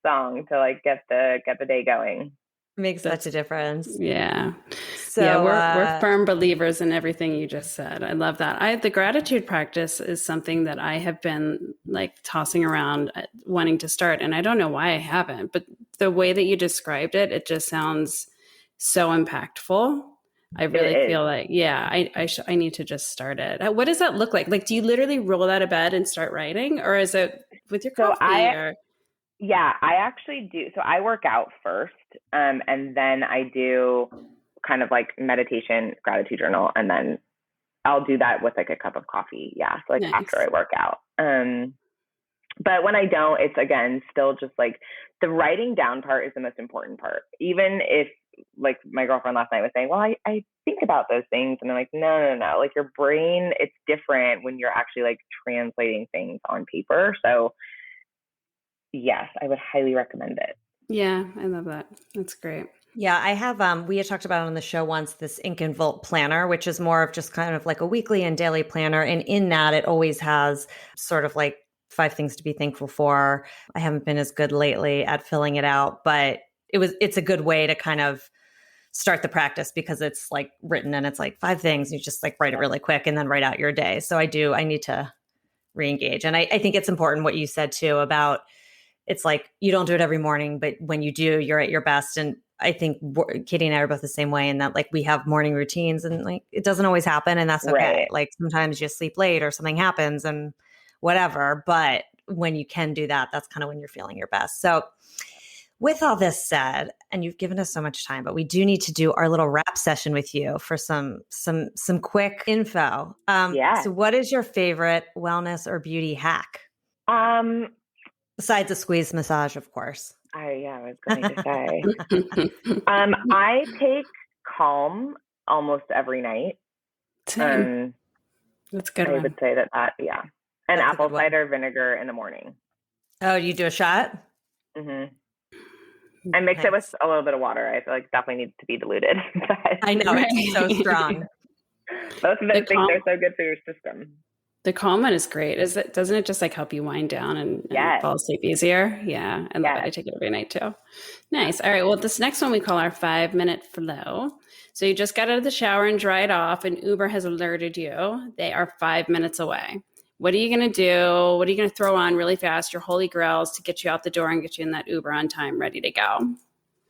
S6: song to like get the day going.
S4: Makes such a difference.
S5: Yeah.
S4: So
S5: yeah, we're firm believers in everything you just said. I love that. The gratitude practice is something that I have been like tossing around wanting to start. And I don't know why I haven't, but the way that you described it, it just sounds so impactful. I really feel like, I need to just start it. What does that look like? Like, do you literally roll out of bed and start writing, or is it with your coffee?
S6: Yeah, I actually do. So I work out first, and then I do kind of like meditation, gratitude journal, and then I'll do that with like a cup of coffee. Yeah, so like after I work out. But when I don't, it's again still just like the writing down part is the most important part. Even if like my girlfriend last night was saying, well, I think about those things, and I'm like, no. Like your brain, it's different when you're actually like translating things on paper. So yes, I would highly recommend it.
S5: Yeah, I love that. That's great.
S4: Yeah, I have, we had talked about on the show once this Ink and Volt planner, which is more of just kind of like a weekly and daily planner. And in that, it always has sort of like 5 things to be thankful for. I haven't been as good lately at filling it out, but it's a good way to kind of start the practice because it's like written and it's like 5 things. You just like write it really quick and then write out your day. So I need to re-engage. And I think it's important what you said too about it's like you don't do it every morning, but when you do, you're at your best. And I think Katie and I are both the same way in that like we have morning routines and like it doesn't always happen and that's okay. Right. Like sometimes you sleep late or something happens and whatever. But when you can do that, that's kind of when you're feeling your best. So with all this said, and you've given us so much time, but we do need to do our little wrap session with you for some quick info. So what is your favorite wellness or beauty hack? Besides a squeeze massage, of course.
S6: I was going to say. I take Calm almost every night.
S5: That's good.
S6: I would say that, yeah. And
S4: That's
S6: apple cider vinegar in the morning.
S4: Oh, you do a shot?
S6: Mm-hmm. I mix it with a little bit of water. I feel like it definitely needs to be diluted.
S4: I know, it's so strong.
S6: Both of those things are so good for your system.
S5: The Calm one is great. Doesn't it just like help you wind down and fall asleep easier? Yeah. And I take it every night too. Nice. All right. Well, this next one we call our 5-minute flow. So you just got out of the shower and dried off, and Uber has alerted you. They are 5 minutes away. What are you going to do? What are you going to throw on really fast, your holy grails, to get you out the door and get you in that Uber on time, ready to go?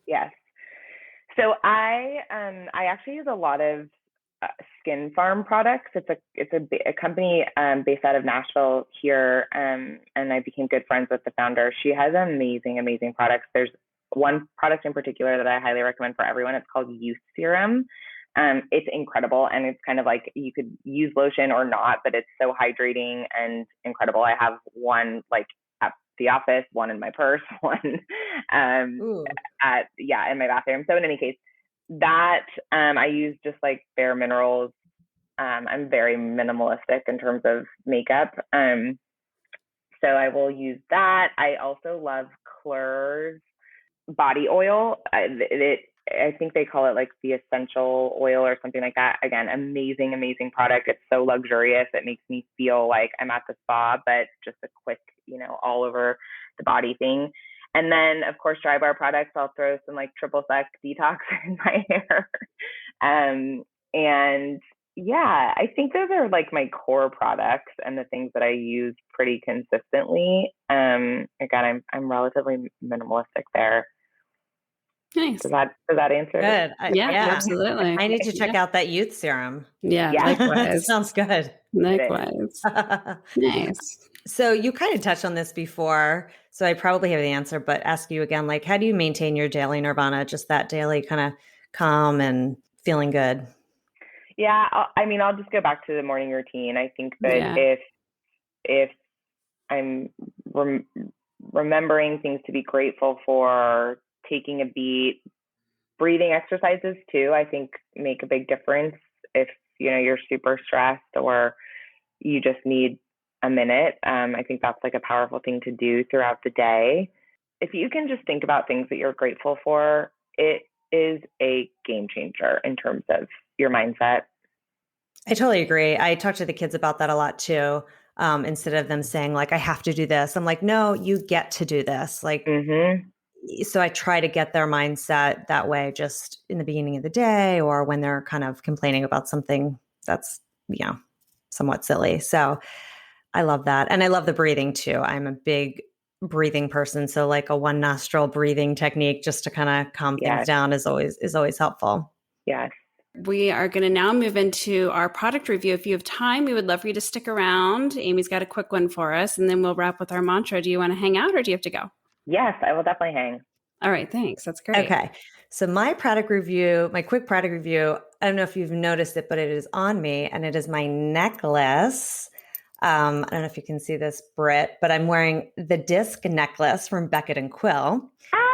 S6: Yes. So I actually use a lot of Skin Farm products. It's a company based out of Nashville here, and I became good friends with the founder. She has amazing products. There's one product in particular that I highly recommend for everyone. It's called Youth Serum. It's incredible, and it's kind of like you could use lotion or not, but it's so hydrating and incredible. I have one like at the office, one in my purse, one in my bathroom. So in any case, that I use just like bare minerals. I'm very minimalistic in terms of makeup. So I will use that. I also love Klur's body oil. I think they call it like the essential oil or something like that. Again, amazing product. It's so luxurious. It makes me feel like I'm at the spa, but just a quick, all over the body thing. And then of course, Drybar products, I'll throw some like triple sec detox in my hair. And yeah, I think those are like my core products and the things that I use pretty consistently. Again, I'm relatively minimalistic there.
S5: Nice.
S6: Does that answer?
S4: Good.
S5: Yeah, absolutely.
S4: I need to check out that Youth Serum.
S5: Yeah. Likewise.
S4: Sounds good.
S5: Likewise. Nice.
S4: So you kind of touched on this before, so I probably have the answer, but ask you again, like, how do you maintain your daily nirvana? Just that daily kind of calm and feeling good.
S6: Yeah. I'll just go back to the morning routine. I think that if I'm remembering things to be grateful for, taking a beat, breathing exercises too, I think make a big difference. If you're super stressed or you just need a minute, I think that's like a powerful thing to do throughout the day. If you can just think about things that you're grateful for, it is a game changer in terms of your mindset.
S4: I totally agree. I talk to the kids about that a lot too. Instead of them saying like, I have to do this, I'm like, no, you get to do this. Like, So I try to get their mindset that way, just in the beginning of the day or when they're kind of complaining about something that's, somewhat silly. So I love that. And I love the breathing too. I'm a big breathing person. So like a 1 nostril breathing technique just to kind of calm things down is always helpful.
S6: Yes.
S5: We are going to now move into our product review. If you have time, we would love for you to stick around. Amy's got a quick one for us, and then we'll wrap with our mantra. Do you want to hang out or do you have to go?
S6: Yes, I will definitely hang.
S5: All right. Thanks. That's great.
S4: Okay. So my quick product review, I don't know if you've noticed it, but it is on me, and it is my necklace. I don't know if you can see this, Britt, but I'm wearing the disc necklace from Beckett & Quill,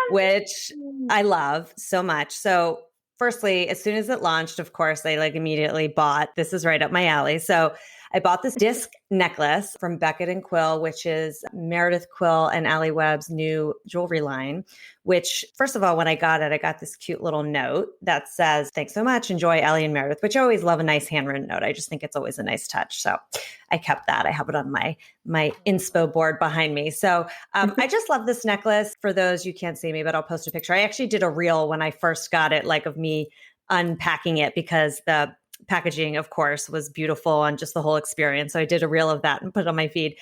S4: which I love so much. So firstly, as soon as it launched, of course, I like immediately bought, this is right up my alley. So I bought this disc necklace from Beckett & Quill, which is Meredith Quill and Allie Webb's new jewelry line, which first of all, when I got it, I got this cute little note that says, thanks so much, enjoy Allie and Meredith, which I always love a nice handwritten note. I just think it's always a nice touch. So I kept that. I have it on my inspo board behind me. So I just love this necklace. For those, you can't see me, but I'll post a picture. I actually did a reel when I first got it, like of me unpacking it, because the packaging, of course, was beautiful and just the whole experience. So I did a reel of that and put it on my feed.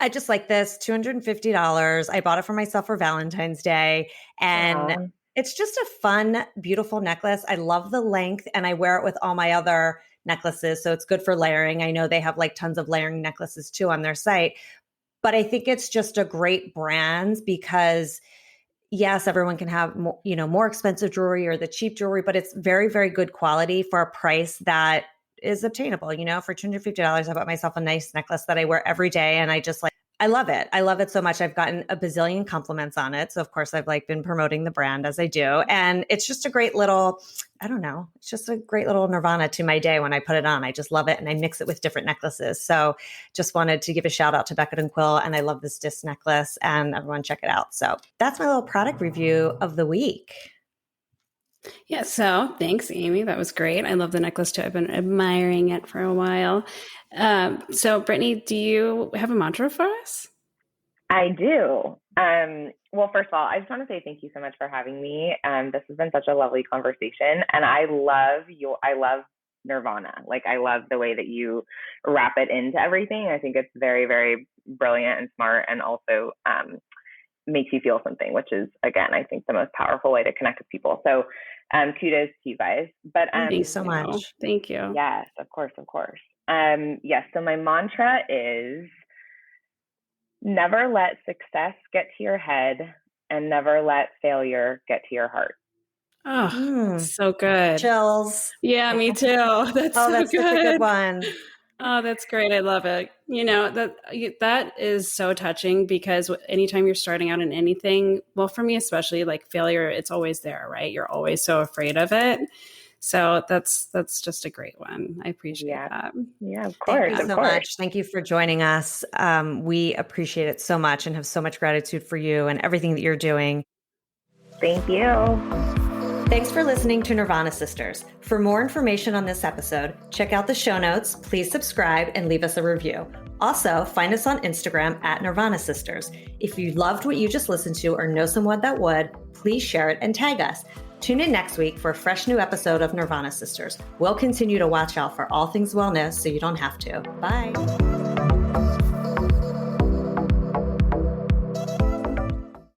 S4: I just like this, $250. I bought it for myself for Valentine's Day. And it's just a fun, beautiful necklace. I love the length, and I wear it with all my other necklaces. So it's good for layering. I know they have like tons of layering necklaces too on their site. But I think it's just a great brand because yes, everyone can have more, more expensive jewelry or the cheap jewelry, but it's very, very good quality for a price that is obtainable. For $250, I bought myself a nice necklace that I wear every day. And I love it. I love it so much. I've gotten a bazillion compliments on it. So of course I've been promoting the brand as I do. And it's just a great little, I don't know, it's just a great little nirvana to my day when I put it on. I just love it. And I mix it with different necklaces. So just wanted to give a shout out to Beckett and Quill. And I love this disc necklace and everyone check it out. So that's my little product review of the week.
S5: Yeah. So thanks, Amy. That was great. I love the necklace too. I've been admiring it for a while. So Brittany, do you have a mantra for us?
S6: I do. Well, first of all, I just want to say thank you so much for having me. This has been such a lovely conversation, and I love Nirvana. I love the way that you wrap it into everything. I think it's very, very brilliant and smart, and also makes you feel something, which is, again, I think the most powerful way to connect with people. So kudos to you guys. But
S4: thank you so much.
S5: Thank you.
S6: Yes, of course. Yes. So my mantra is never let success get to your head and never let failure get to your heart.
S5: Oh, so good.
S4: Chills.
S5: Yeah, me too. That's
S4: such a good one.
S5: Oh, that's great. I love it. That is so touching because anytime you're starting out in anything, well, for me, especially failure, it's always there, right? You're always so afraid of it. So that's just a great one. I appreciate that.
S6: Yeah, of course.
S4: Thank you so much. Thank you for joining us. We appreciate it so much and have so much gratitude for you and everything that you're doing.
S6: Thank you.
S4: Thanks for listening to Nirvana Sisters. For more information on this episode, check out the show notes, please subscribe, and leave us a review. Also, find us on Instagram at Nirvana Sisters. If you loved what you just listened to or know someone that would, please share it and tag us. Tune in next week for a fresh new episode of Nirvana Sisters. We'll continue to watch out for all things wellness so you don't have to. Bye.